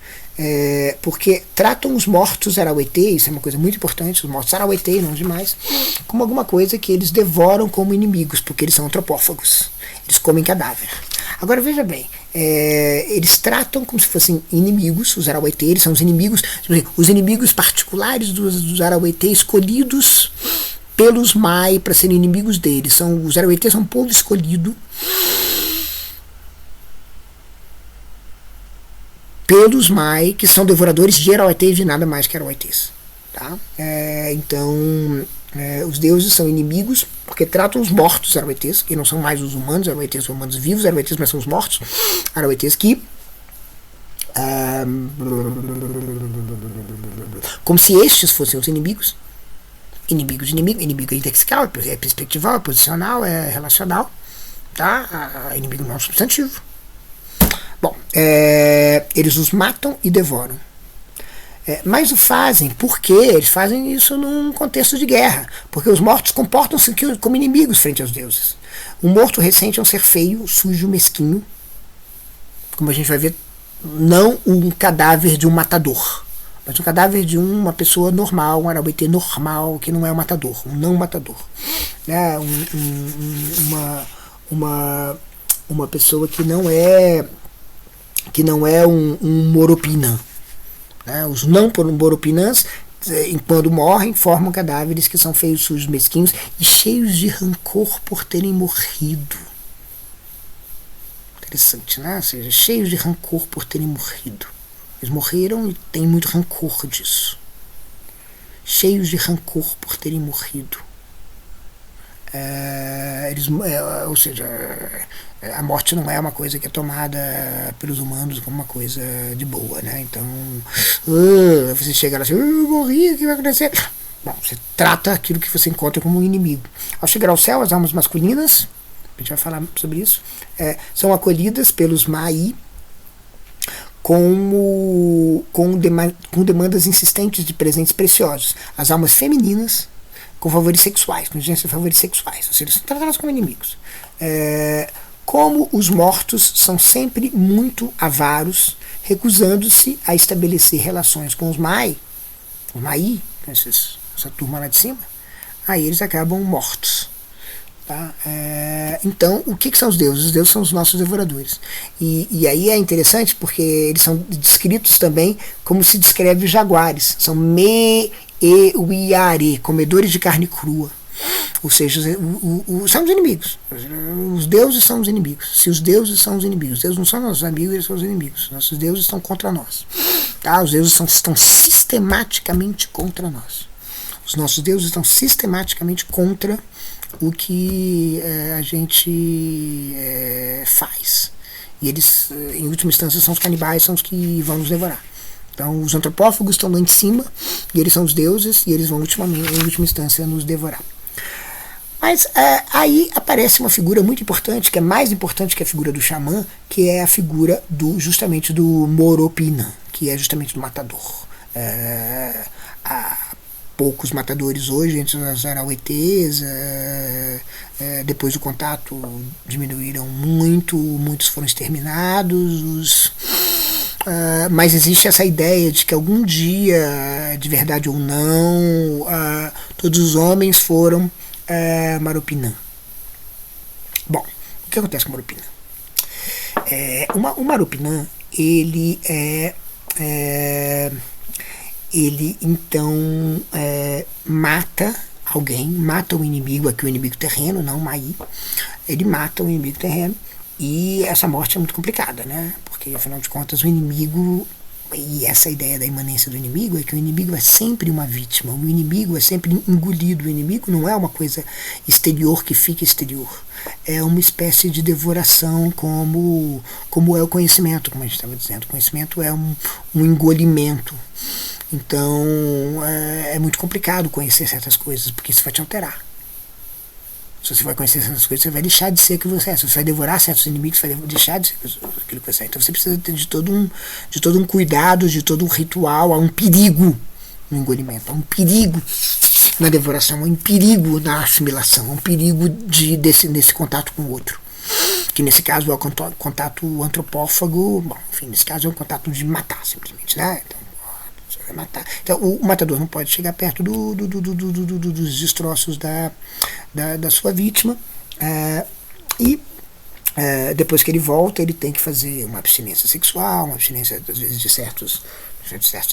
Porque tratam os mortos Arauetê, isso é uma coisa muito importante, os mortos Arauetê, não demais, como alguma coisa que eles devoram como inimigos, porque eles são antropófagos, eles comem cadáver. Agora veja bem, eles tratam como se fossem inimigos, os Arauetê, eles são os inimigos particulares dos Arauetê, escolhidos pelos Mai para serem inimigos deles. Os Arauetê são um povo escolhido pelos Mai, que são devoradores de Arauetê e de nada mais que Arauetês. Tá? Então, Os deuses são inimigos porque tratam os mortos arauetês, que não são mais os humanos, arauetês são humanos vivos, arauetês, mas são os mortos, arauetês que como se estes fossem os inimigos. Inimigo de inimigo, inimigo é indexical, é perspectival, é posicional, é relacional, tá? Inimigo não é um substantivo. Bom, eles os matam e devoram. Mas o fazem porque eles fazem isso num contexto de guerra, porque os mortos comportam-se como inimigos frente aos deuses. O morto recente é um ser feio, sujo, mesquinho, como a gente vai ver, não um cadáver de um matador, mas um cadáver de uma pessoa normal, um arauetê normal, que não é um matador, um não matador, né? Uma pessoa que não é um moropinã. Os não moropinãs, quando morrem, formam cadáveres que são feios, sujos, mesquinhos e cheios de rancor por terem morrido. Interessante, né? Ou seja, cheios de rancor por terem morrido. Eles morreram e têm muito rancor disso. Cheios de rancor por terem morrido. Ou seja, a morte não é uma coisa que é tomada pelos humanos como uma coisa de boa, né? Então, você chega lá assim, eu morri, o que vai acontecer? Bom, você trata aquilo que você encontra como um inimigo. Ao chegar ao céu, as almas masculinas, a gente vai falar sobre isso, são acolhidas pelos Mai com demandas insistentes de presentes preciosos. As almas femininas com favores sexuais, com exigência de favores sexuais, ou seja, são tratadas como inimigos. Como os mortos são sempre muito avaros, recusando-se a estabelecer relações com os Mai, essa turma lá de cima, aí eles acabam mortos. Tá? Então, o que são os deuses? Os deuses são os nossos devoradores. E aí é interessante porque eles são descritos também como se descreve os jaguares. São uiare, comedores de carne crua. Ou seja, são os inimigos. Os deuses são os inimigos. Se os deuses são os inimigos, os deuses não são nossos amigos, eles são os inimigos. Nossos deuses estão contra nós. Tá? Os deuses estão sistematicamente contra nós. Os nossos deuses estão sistematicamente contra o que a gente faz. E eles, em última instância, são os canibais, são os que vão nos devorar. Então, os antropófagos estão lá em cima, e eles são os deuses, e eles vão, em última instância, nos devorar. Mas aí aparece uma figura muito importante, que é mais importante que a figura do xamã, que é a figura justamente do Moropinã, que é justamente do matador. Há poucos matadores hoje entre os arauetês, depois do contato diminuíram muito, muitos foram exterminados, mas existe essa ideia de que algum dia, de verdade ou não, todos os homens foram Maropinã. Bom, o que acontece com o Maropinã? O Maropinã, ele então mata alguém, mata o inimigo, aqui o inimigo terreno, não o Mai. Ele mata o inimigo terreno e essa morte é muito complicada, né? Porque afinal de contas o inimigo, e essa ideia da imanência do inimigo é que o inimigo é sempre uma vítima, o inimigo é sempre engolido, o inimigo não é uma coisa exterior que fica exterior, é uma espécie de devoração como é o conhecimento, como a gente estava dizendo. O conhecimento é um engolimento. Então é muito complicado conhecer certas coisas, porque isso vai te alterar. Se você vai conhecer certas coisas, você vai deixar de ser o que você é. Se você vai devorar certos inimigos, você vai deixar de ser aquilo que você é. Então você precisa ter de todo um cuidado, de todo um ritual. Há um perigo no engolimento, há um perigo na devoração, há um perigo na assimilação, há um perigo desse contato com o outro. Que nesse caso é o contato antropófago. Bom, enfim, nesse caso é um contato de matar, simplesmente, né? Matar. Então o matador não pode chegar perto dos destroços da sua vítima, e depois que ele volta, ele tem que fazer uma abstinência sexual, uma abstinência às vezes de certos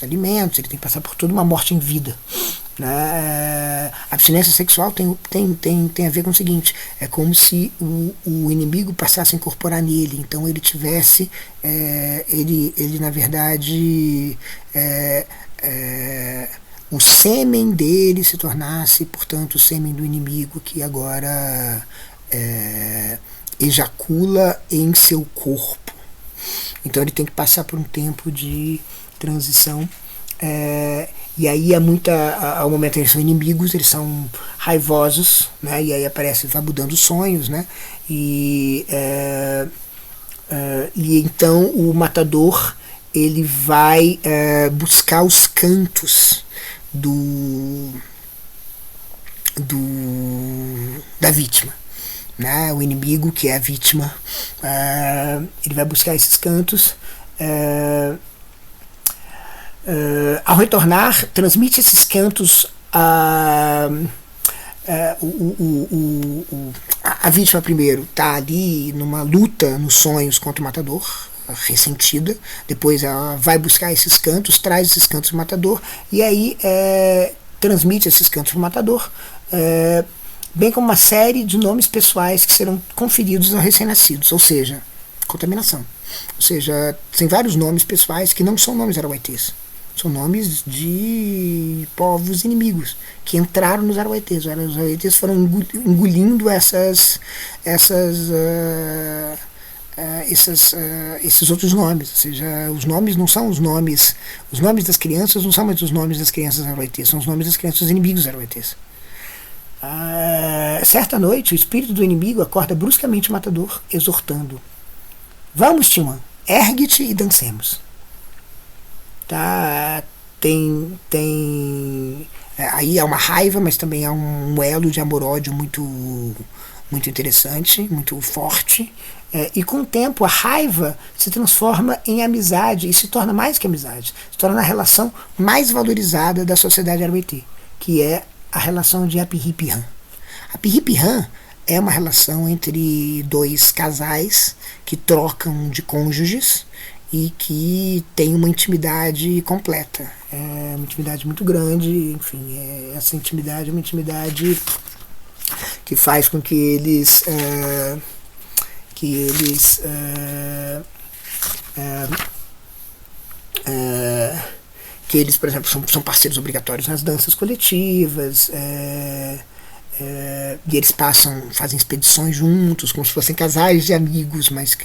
alimentos, ele tem que passar por toda uma morte em vida. A abstinência sexual tem a ver com o seguinte: é como se o inimigo passasse a incorporar nele, então ele tivesse, ele na verdade o sêmen dele se tornasse, portanto, o sêmen do inimigo que agora ejacula em seu corpo. Então ele tem que passar por um tempo de transição. E aí ao momento eles são inimigos, eles são raivosos, né? E aí vai mudando os sonhos, né? E então o matador ele vai buscar os cantos da vítima, né? O inimigo, que é a vítima, ele vai buscar esses cantos. Ao retornar, transmite esses cantos a vítima. Primeiro está ali numa luta nos sonhos contra o matador, ressentida. Depois ela vai buscar esses cantos, traz esses cantos do matador, e aí transmite esses cantos para o matador, bem como uma série de nomes pessoais que serão conferidos aos recém-nascidos, ou seja, contaminação. Ou seja, tem vários nomes pessoais que não são nomes arahuaités. São nomes de povos inimigos que entraram nos arahuaités. Os arahuaités foram engolindo esses outros nomes. Ou seja, os nomes não são os nomes das crianças, não são mais os nomes das crianças arahuaités, são os nomes das crianças dos inimigos arahuaités. Certa noite, o espírito do inimigo acorda bruscamente o matador, exortando: "Vamos, Timã, ergue-te e dancemos." Tá, aí há uma raiva, mas também há um elo de amor-ódio muito interessante, muito forte, e com o tempo a raiva se transforma em amizade e se torna mais que amizade, se torna a relação mais valorizada da sociedade arahuaité, que é a relação de Apihipihã. Apihipihã é uma relação entre dois casais que trocam de cônjuges e que tem uma intimidade completa, uma intimidade muito grande. Enfim, essa intimidade é uma intimidade que faz com que eles por exemplo, são parceiros obrigatórios nas danças coletivas, e eles fazem expedições juntos, como se fossem casais de amigos, mas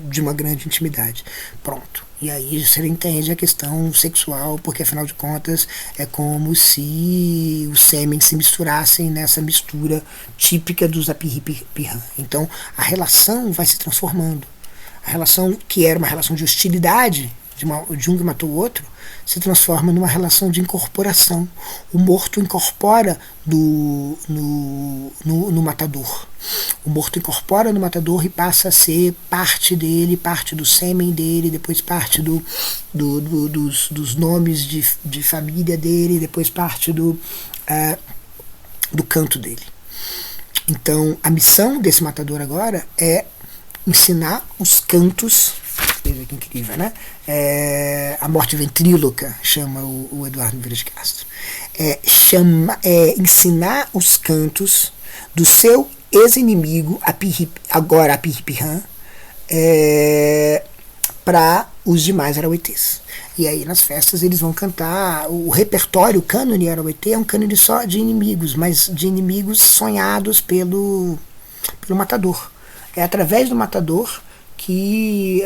de uma grande intimidade. Pronto. E aí você entende a questão sexual, porque afinal de contas é como se os sêmen se misturassem nessa mistura típica dos Apihipihã. Então a relação vai se transformando. A relação que era uma relação de hostilidade, de um que matou o outro, se transforma numa relação de incorporação. O morto incorpora no matador. O morto incorpora no matador e passa a ser parte dele, parte do sêmen dele, depois parte dos nomes de família dele, depois parte do canto dele. Então a missão desse matador agora é ensinar os cantos. Veja que incrível, né? A morte ventríloca, chama o Eduardo Vieira de Castro. Ensinar os cantos do seu ex-inimigo, agora Apihipihã, para os demais arahuaités. E aí nas festas eles vão cantar o repertório. O cânone arahuaité é um cânone só de inimigos, mas de inimigos sonhados pelo matador. É através do matador que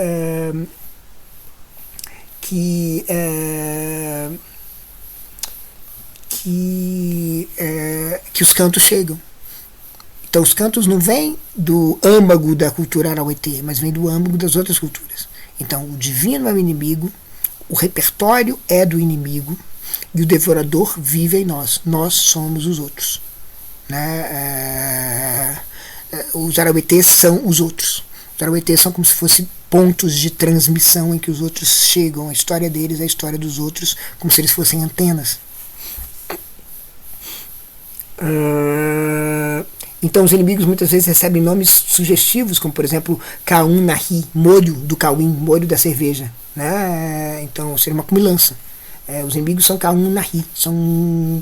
os cantos chegam. Então os cantos não vêm do âmago da cultura arahuaité, mas vêm do âmago das outras culturas. Então o divino é o inimigo, o repertório é do inimigo, e o devorador vive em nós. Nós somos os outros, né? Os arahuaités são os outros. Os arahuaités são como se fossem pontos de transmissão em que os outros chegam. A história deles é a história dos outros, como se eles fossem antenas. Então os inimigos muitas vezes recebem nomes sugestivos, como por exemplo Kaun Nahi, molho do Cauim, molho da cerveja, né? Então seria uma comilança. Os inimigos são Kaun Nahi, são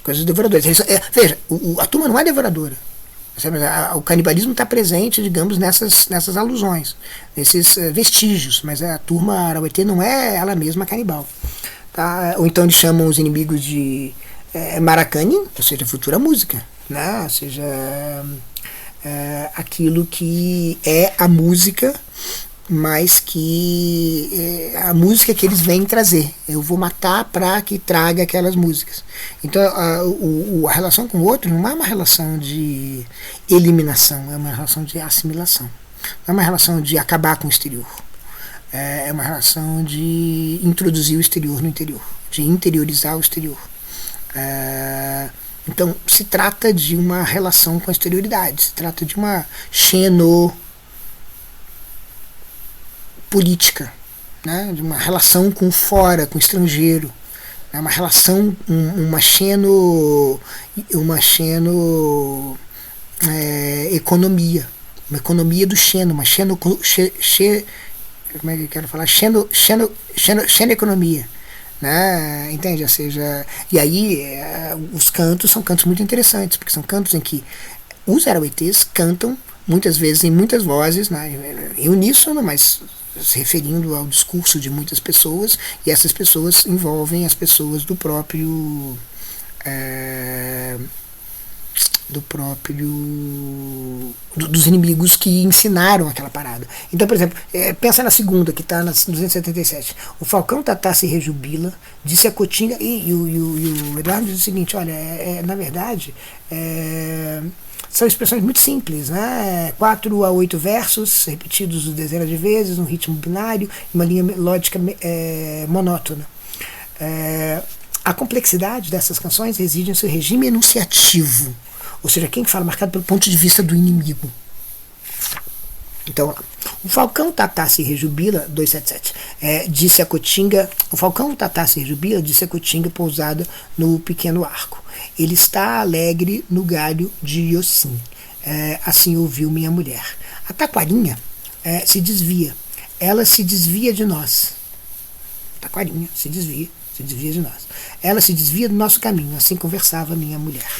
coisas devoradoras. Veja, a turma não é devoradora. O canibalismo está presente, digamos, nessas alusões, nesses vestígios, mas a turma arahuaité não é ela mesma canibal. tá? Ou então eles chamam os inimigos de Maracani, ou seja, futura música, né? Ou seja, aquilo que é a música, mas que a música que eles vêm trazer. Eu vou matar para que traga aquelas músicas. Então a relação com o outro não é uma relação de eliminação, é uma relação de assimilação. Não é uma relação de acabar com o exterior. É uma relação de introduzir o exterior no interior, de interiorizar o exterior. Então se trata de uma relação com a exterioridade, se trata de uma política, né, de uma relação com fora, com o estrangeiro, né, uma relação, uma economia, uma economia do xeno, uma como é que eu quero falar? Xenoeconomia, né, entende? Ou seja, e aí os cantos são cantos muito interessantes, porque são cantos em que os arauetês cantam muitas vezes em muitas vozes, né, em uníssono, mas se referindo ao discurso de muitas pessoas, e essas pessoas envolvem as pessoas dos inimigos que ensinaram aquela parada. Então, por exemplo, pensa na segunda, que está na 277. O Falcão Tatá se rejubila, disse a Cotinga, e o Eduardo diz o seguinte: olha, na verdade, são expressões muito simples, né? 4 a 8 versos, repetidos dezenas de vezes, um ritmo binário, uma linha melódica monótona. A complexidade dessas canções reside em seu regime enunciativo, ou seja, quem fala marcado pelo ponto de vista do inimigo. Então, o Falcão Tatá se rejubila, 277, disse a Cotinga, o Falcão Tatá se rejubila, disse a Cotinga pousada no pequeno arco. Ele está alegre no galho de Iocim, assim ouviu minha mulher. A taquarinha se desvia, ela se desvia de nós. A taquarinha se desvia de nós. Ela se desvia do nosso caminho, assim conversava minha mulher.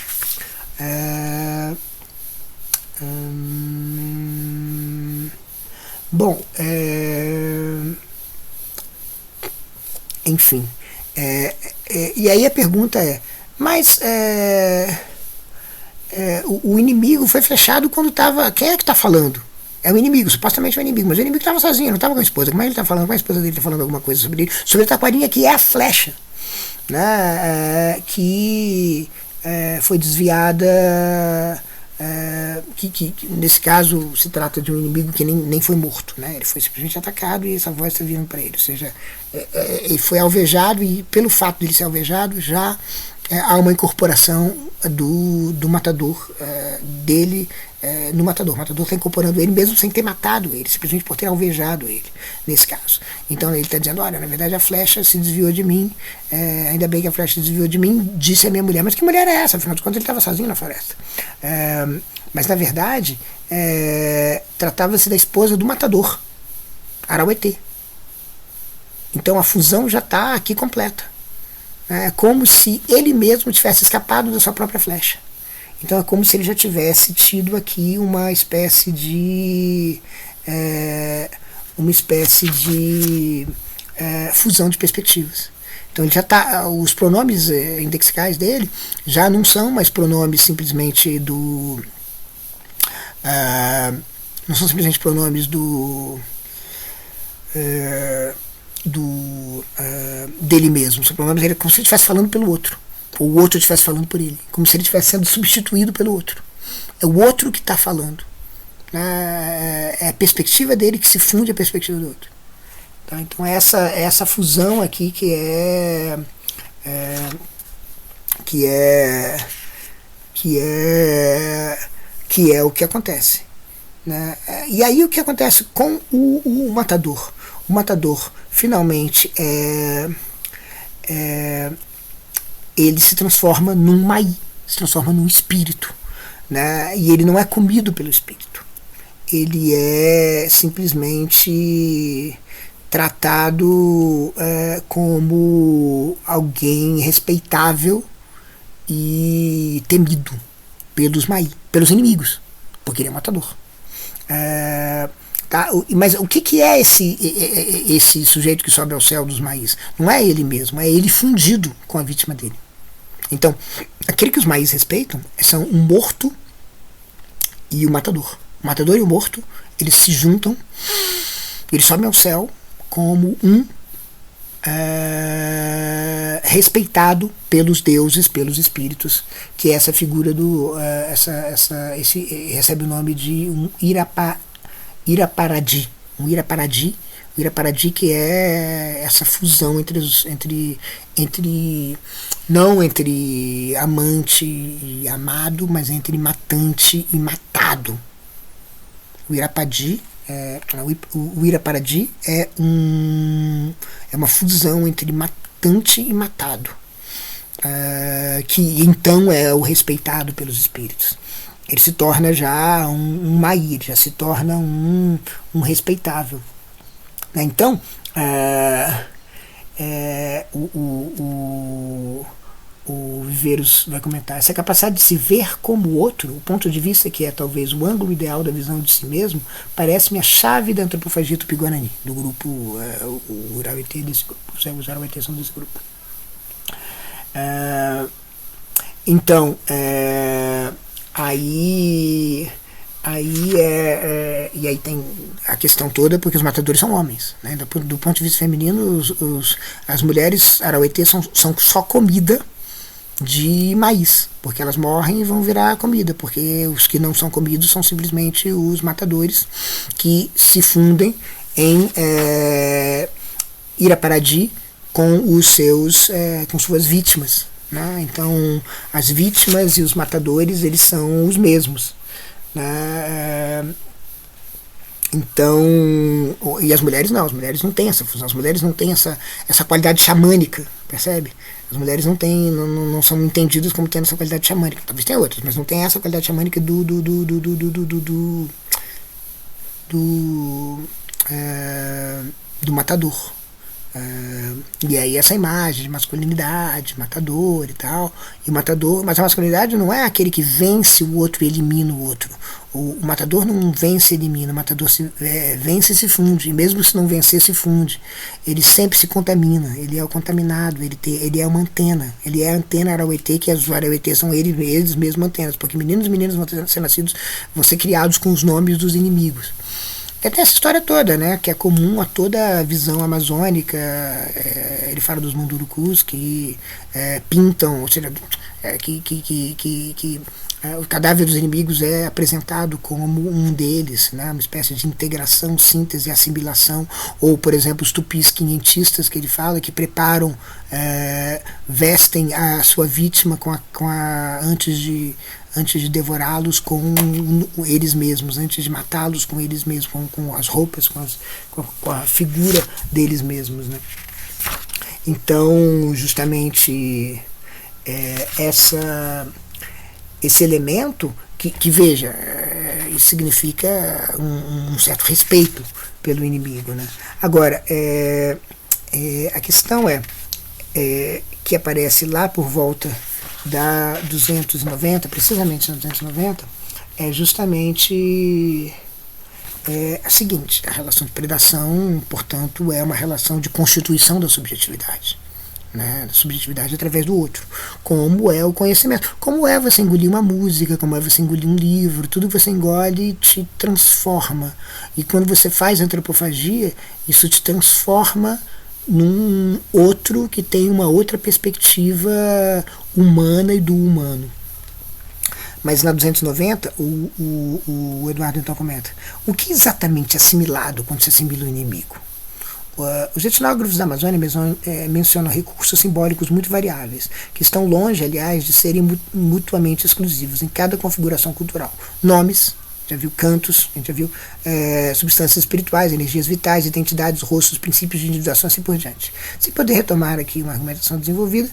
Bom, enfim, e aí a pergunta mas o inimigo foi flechado quando estava. Quem é que está falando? É o inimigo, supostamente é o inimigo, mas o inimigo estava sozinho, não estava com a esposa. Como é que ele está falando? Como a esposa dele está falando alguma coisa sobre ele? Sobre a taquarinha, que é a flecha, né, que foi desviada. Que nesse caso se trata de um inimigo que nem foi morto, né? Ele foi simplesmente atacado e essa voz está vindo para ele. Ou seja, ele foi alvejado, e pelo fato de ele ser alvejado já há uma incorporação do matador dele no matador. O matador está incorporando ele mesmo sem ter matado ele, simplesmente por ter alvejado ele, nesse caso. Então ele está dizendo: olha, na verdade a flecha se desviou de mim, ainda bem que a flecha se desviou de mim, disse a minha mulher. Mas que mulher é essa? Afinal de contas ele estava sozinho na floresta. Mas na verdade tratava-se da esposa do matador, Arauetê. Então a fusão já está aqui completa. É como se ele mesmo tivesse escapado da sua própria flecha. Então é como se ele já tivesse tido aqui uma espécie de fusão de perspectivas. Então ele já tá, os pronomes indexicais dele já não são mais pronomes simplesmente não são simplesmente pronomes dele mesmo. São pronomes dele, como se ele estivesse falando pelo outro, ou o outro estivesse falando por ele, como se ele estivesse sendo substituído pelo outro. É o outro que está falando, é a perspectiva dele que se funde à perspectiva do outro. Tá? Então essa fusão aqui que é o que acontece, né? E aí o que acontece com o matador? O matador finalmente ele se transforma num mai, se transforma num espírito, né? E ele não é comido pelo espírito, ele é simplesmente tratado como alguém respeitável e temido pelos mai, pelos inimigos, porque ele é matador. Tá? Mas o que é esse sujeito que sobe ao céu dos Maís? Não é ele mesmo, é ele fundido com a vítima dele. Então, aquele que os Maís respeitam são o morto e o matador. O matador e o morto, eles se juntam, eles sobem ao céu como um respeitado pelos deuses, pelos espíritos, que é essa figura esse recebe o nome de um Iraparadi. Um Iraparadi, que é essa fusão não entre amante e amado, mas entre matante e matado. O Iraparadi é uma fusão entre matante e matado, que então é o respeitado pelos espíritos. Ele se torna já um Maí, já se torna um respeitável. Então, o Viveiros vai comentar, essa capacidade de se ver como o outro, o ponto de vista que é talvez o ângulo ideal da visão de si mesmo, parece-me a chave da antropofagia tupi-guarani, do grupo, o Arauetê desse grupo, os Arauetê são desse grupo. Então, e aí tem a questão toda, porque os matadores são homens, né? Do ponto de vista feminino, as mulheres Arauetê são só comida de maíz, porque elas morrem e vão virar comida, porque os que não são comidos são simplesmente os matadores que se fundem em Iraparadi com suas vítimas, né? Então as vítimas e os matadores, eles são os mesmos, né? Então, e as mulheres não têm essa fusão, as mulheres não têm essa qualidade xamânica, percebe? As mulheres não são entendidas como tendo essa qualidade xamânica. Talvez tenha outras, mas não tem essa qualidade xamânica do matador. E aí essa imagem de masculinidade, matador e tal. E o matador, mas a masculinidade não é aquele que vence o outro e elimina o outro. O matador não vence e elimina, o matador vence e se funde. E mesmo se não vencer, se funde. Ele sempre se contamina, ele é o contaminado, ele é uma antena. Ele é a antena Arauetê, que os Arauetê são eles mesmos antenas, porque meninos e meninas vão ser criados com os nomes dos inimigos. Tem essa história toda, né, que é comum a toda a visão amazônica. Ele fala dos mundurucus que pintam, ou seja, que o cadáver dos inimigos é apresentado como um deles, né, uma espécie de integração, síntese, assimilação. Ou, por exemplo, os tupis quinhentistas, que ele fala, que preparam, vestem a sua vítima antes de devorá-los com eles mesmos, antes de matá-los com eles mesmos, com as roupas, com a figura deles mesmos, né? Então, justamente, esse elemento que veja, isso significa um certo respeito pelo inimigo, né? Agora, a questão que aparece lá por volta da 290, precisamente na 290, é justamente a seguinte: a relação de predação, portanto, é uma relação de constituição da subjetividade, né, da subjetividade através do outro, como é o conhecimento, como é você engolir uma música, como é você engolir um livro. Tudo que você engole te transforma, e quando você faz antropofagia, isso te transforma num outro que tem uma outra perspectiva humana e do humano. Mas na 290, o Eduardo então comenta: o que exatamente é assimilado quando se assimila o inimigo? Os etnógrafos da Amazônia mencionam recursos simbólicos muito variáveis, que estão longe, aliás, de serem mutuamente exclusivos em cada configuração cultural. Nomes, já viu cantos, a gente já viu substâncias espirituais, energias vitais, identidades, rostos, princípios de individuação, assim por diante. Se poder retomar aqui uma argumentação desenvolvida,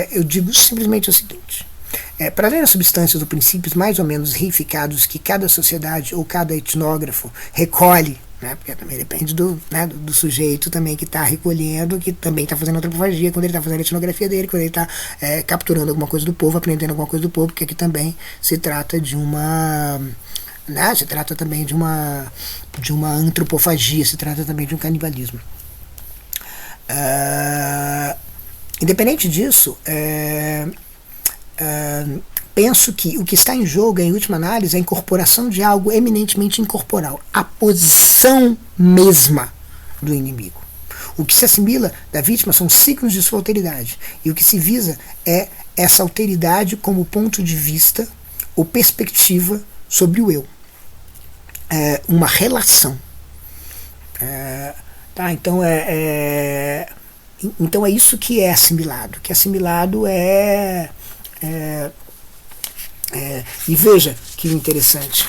eu digo simplesmente o seguinte: para além das substâncias ou princípios mais ou menos reificados que cada sociedade ou cada etnógrafo recolhe, né, porque também depende do sujeito também que está recolhendo, que também está fazendo antropofagia, quando ele está fazendo a etnografia dele, quando ele está capturando alguma coisa do povo, aprendendo alguma coisa do povo, porque aqui também se trata de uma né? Se trata também de uma antropofagia, se trata também de um canibalismo. Independente disso, penso que o que está em jogo, em última análise, é a incorporação de algo eminentemente incorporal, a posição mesma do inimigo. O que se assimila da vítima são signos de sua alteridade, e o que se visa é essa alteridade como ponto de vista ou perspectiva sobre o eu. Uma relação. Tá, então então é isso que é assimilado. Que assimilado e veja que interessante.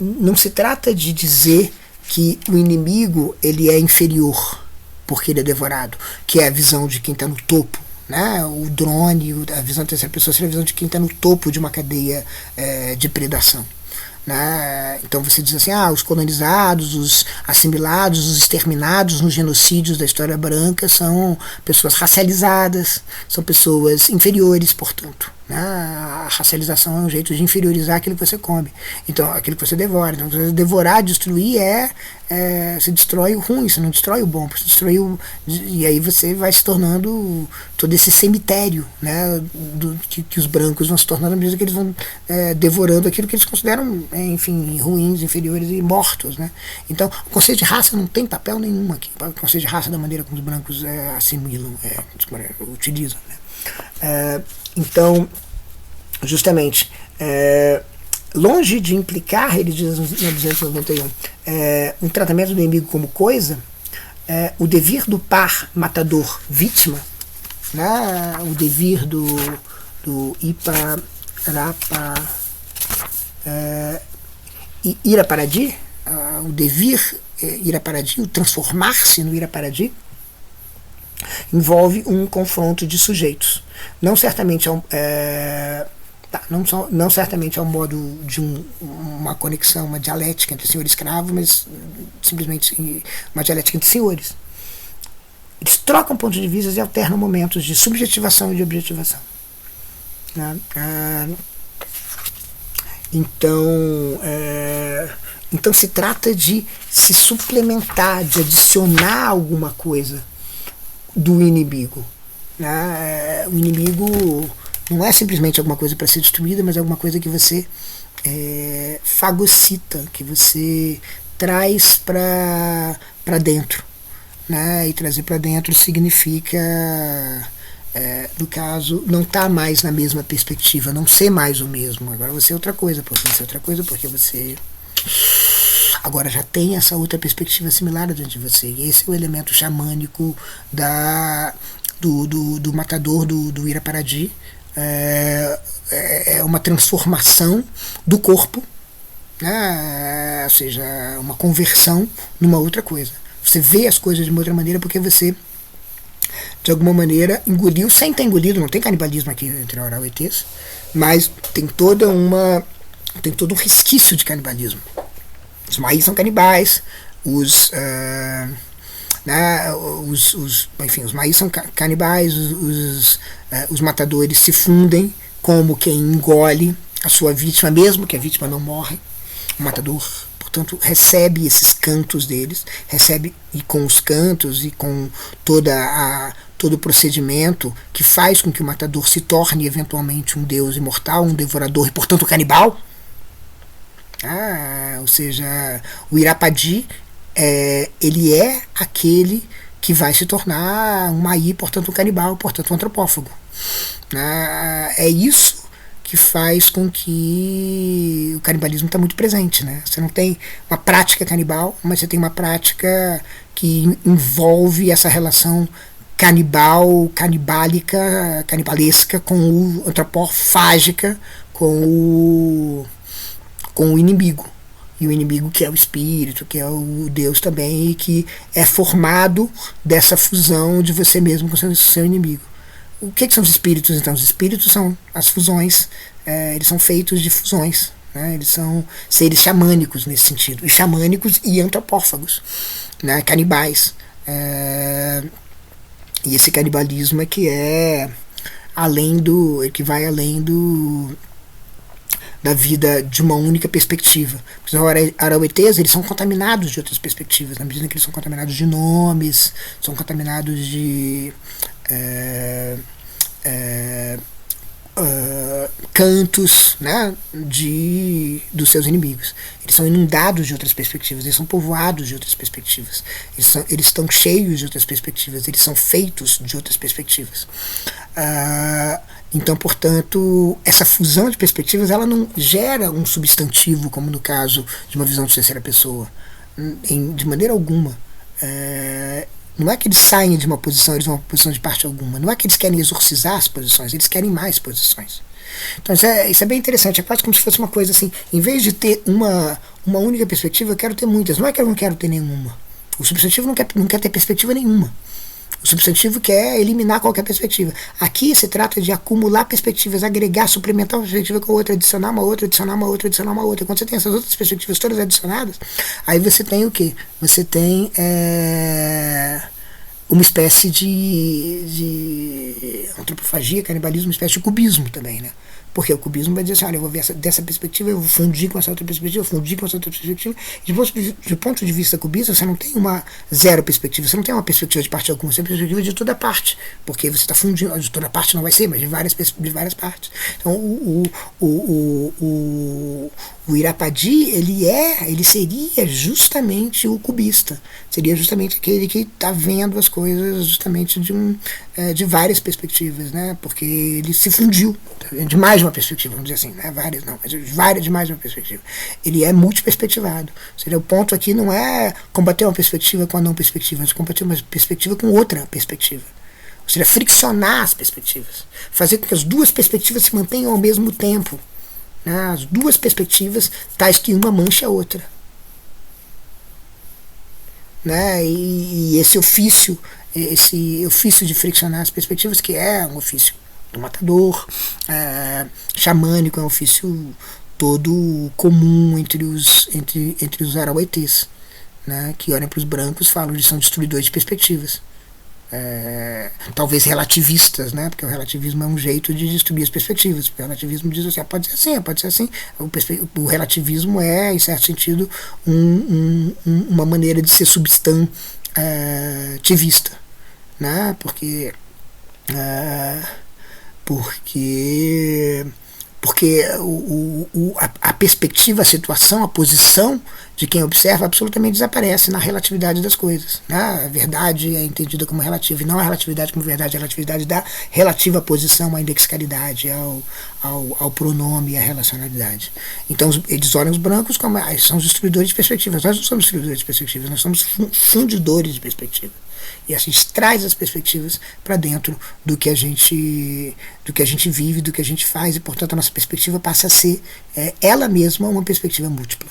Não se trata de dizer que o inimigo ele é inferior porque ele é devorado, que é a visão de quem está no topo, né? O drone, a visão da terceira pessoa seria a visão de quem está no topo de uma cadeia de predação. Né? Então você diz assim, os colonizados, os assimilados, os exterminados nos genocídios da história branca são pessoas racializadas, são pessoas inferiores, portanto. Né? A racialização é um jeito de inferiorizar aquilo que você come, então aquilo que você devora. Então, você devorar, destruir você destrói o ruim, você não destrói o bom, você destrói e aí você vai se tornando todo esse cemitério, né, que os brancos vão se tornando à medida que eles vão devorando aquilo que eles consideram, enfim, ruins, inferiores e mortos, né. Então o conceito de raça não tem papel nenhum aqui. O conceito de raça da maneira como os brancos assimilam, utilizam, né. Então, justamente, longe de implicar, ele diz no 291, um tratamento do inimigo como coisa, o devir do par matador-vítima, né, o devir do Iraparadi, o devir Iraparadi, o transformar-se no Iraparadi, envolve um confronto de sujeitos. Não certamente não certamente ao modo de uma conexão, uma dialética entre senhor e escravo, mas simplesmente uma dialética entre senhores. Eles trocam pontos de vista e alternam momentos de subjetivação e de objetivação. Então se trata de se suplementar, de adicionar alguma coisa do inimigo. O inimigo não é simplesmente alguma coisa para ser destruída, mas é alguma coisa que você fagocita, que você traz para dentro. Né? E trazer para dentro significa, no caso, não estar mais na mesma perspectiva, não ser mais o mesmo. Agora você é outra coisa, porque você agora já tem essa outra perspectiva similar dentro de você. E esse é o elemento xamânico do matador do Iraparadi. É uma transformação do corpo, né? Ou seja, uma conversão numa outra coisa. Você vê as coisas de uma outra maneira porque você, de alguma maneira, engoliu, sem ter engolido. Não tem canibalismo aqui entre Oral e ETs, mas tem todo um resquício de canibalismo. Os maís são canibais, os maís são canibais, os matadores se fundem como quem engole a sua vítima, mesmo que a vítima não morre. O matador, portanto, recebe esses cantos deles, e com os cantos e com todo o procedimento que faz com que o matador se torne eventualmente um deus imortal, um devorador e, portanto, canibal. Ou seja, o Irapadi ele é aquele que vai se tornar um Maí, portanto um canibal, portanto um antropófago. É isso que faz com que o canibalismo está muito presente. Né? Você não tem uma prática canibal, mas você tem uma prática que envolve essa relação canibalesca com o antropofágica, com o inimigo. E o inimigo que é o espírito, que é o Deus também, e que é formado dessa fusão de você mesmo com o seu inimigo. O que são os espíritos, então? Os espíritos são as fusões, eles são feitos de fusões, né? Eles são seres xamânicos nesse sentido, e xamânicos e antropófagos, né? Canibais. E esse canibalismo que vai além da vida de uma única perspectiva. Os arauetês, eles são contaminados de outras perspectivas, na medida que eles são contaminados de nomes, são contaminados de cantos, né, dos seus inimigos. Eles são inundados de outras perspectivas, eles são povoados de outras perspectivas, eles estão cheios de outras perspectivas, eles são feitos de outras perspectivas. Então, portanto, essa fusão de perspectivas, ela não gera um substantivo, como no caso de uma visão de terceira pessoa, de maneira alguma. Não é que eles saem de uma posição, eles vão uma posição de parte alguma. Não é que eles querem exorcizar as posições, eles querem mais posições. Então isso é bem interessante, é quase como se fosse uma coisa assim, em vez de ter uma única perspectiva, eu quero ter muitas. Não é que eu não quero ter nenhuma. O substantivo não quer ter perspectiva nenhuma. O substantivo quer eliminar qualquer perspectiva. Aqui se trata de acumular perspectivas, agregar, suplementar uma perspectiva com a outra, adicionar uma outra, adicionar uma outra, adicionar uma outra. Quando você tem essas outras perspectivas todas adicionadas, aí você tem o quê? Você tem uma espécie de antropofagia, canibalismo, uma espécie de cubismo também, né? Porque o cubismo vai dizer assim, olha, eu vou ver dessa perspectiva, eu vou fundir com essa outra perspectiva, fundir com essa outra perspectiva. De ponto de vista cubista, você não tem uma zero perspectiva, você não tem uma perspectiva de parte alguma, você tem uma perspectiva de toda parte, porque você está fundindo, de toda parte não vai ser, mas de várias partes. Então, o Irapadi, ele seria justamente o cubista, seria justamente aquele que está vendo as coisas justamente de várias perspectivas, né? Porque ele se fundiu de mais de uma perspectiva, vamos dizer assim, né? Várias não, mas de mais de uma perspectiva. Ele é multiperspectivado. Ou seja, o ponto aqui não é combater uma perspectiva com a não perspectiva, mas combater uma perspectiva com outra perspectiva. Ou seja, friccionar as perspectivas, fazer com que as duas perspectivas se mantenham ao mesmo tempo, né? As duas perspectivas, tais que uma mancha a outra, né? E esse ofício de friccionar as perspectivas, que é um ofício do matador, xamânico, é um ofício todo comum entre os arauetês, né? Que olham para os brancos, falam que são destruidores de perspectivas. Talvez relativistas, né? Porque o relativismo é um jeito de destruir as perspectivas. Porque o relativismo diz assim, pode ser assim, pode ser assim. O relativismo é, em certo sentido, uma maneira de ser substantivista, né? Porque a perspectiva, a situação, a posição de quem observa absolutamente desaparece na relatividade das coisas, né? A verdade é entendida como relativa, e não a relatividade como verdade, a relatividade da relativa posição à indexicalidade, ao pronome e à relacionalidade. Então eles olham os brancos como são os destruidores de perspectivas. Nós não somos destruidores de perspectivas, nós somos fundidores de perspectivas. E a gente traz as perspectivas para dentro do que a gente vive, do que a gente faz, e portanto a nossa perspectiva passa a ser ela mesma uma perspectiva múltipla.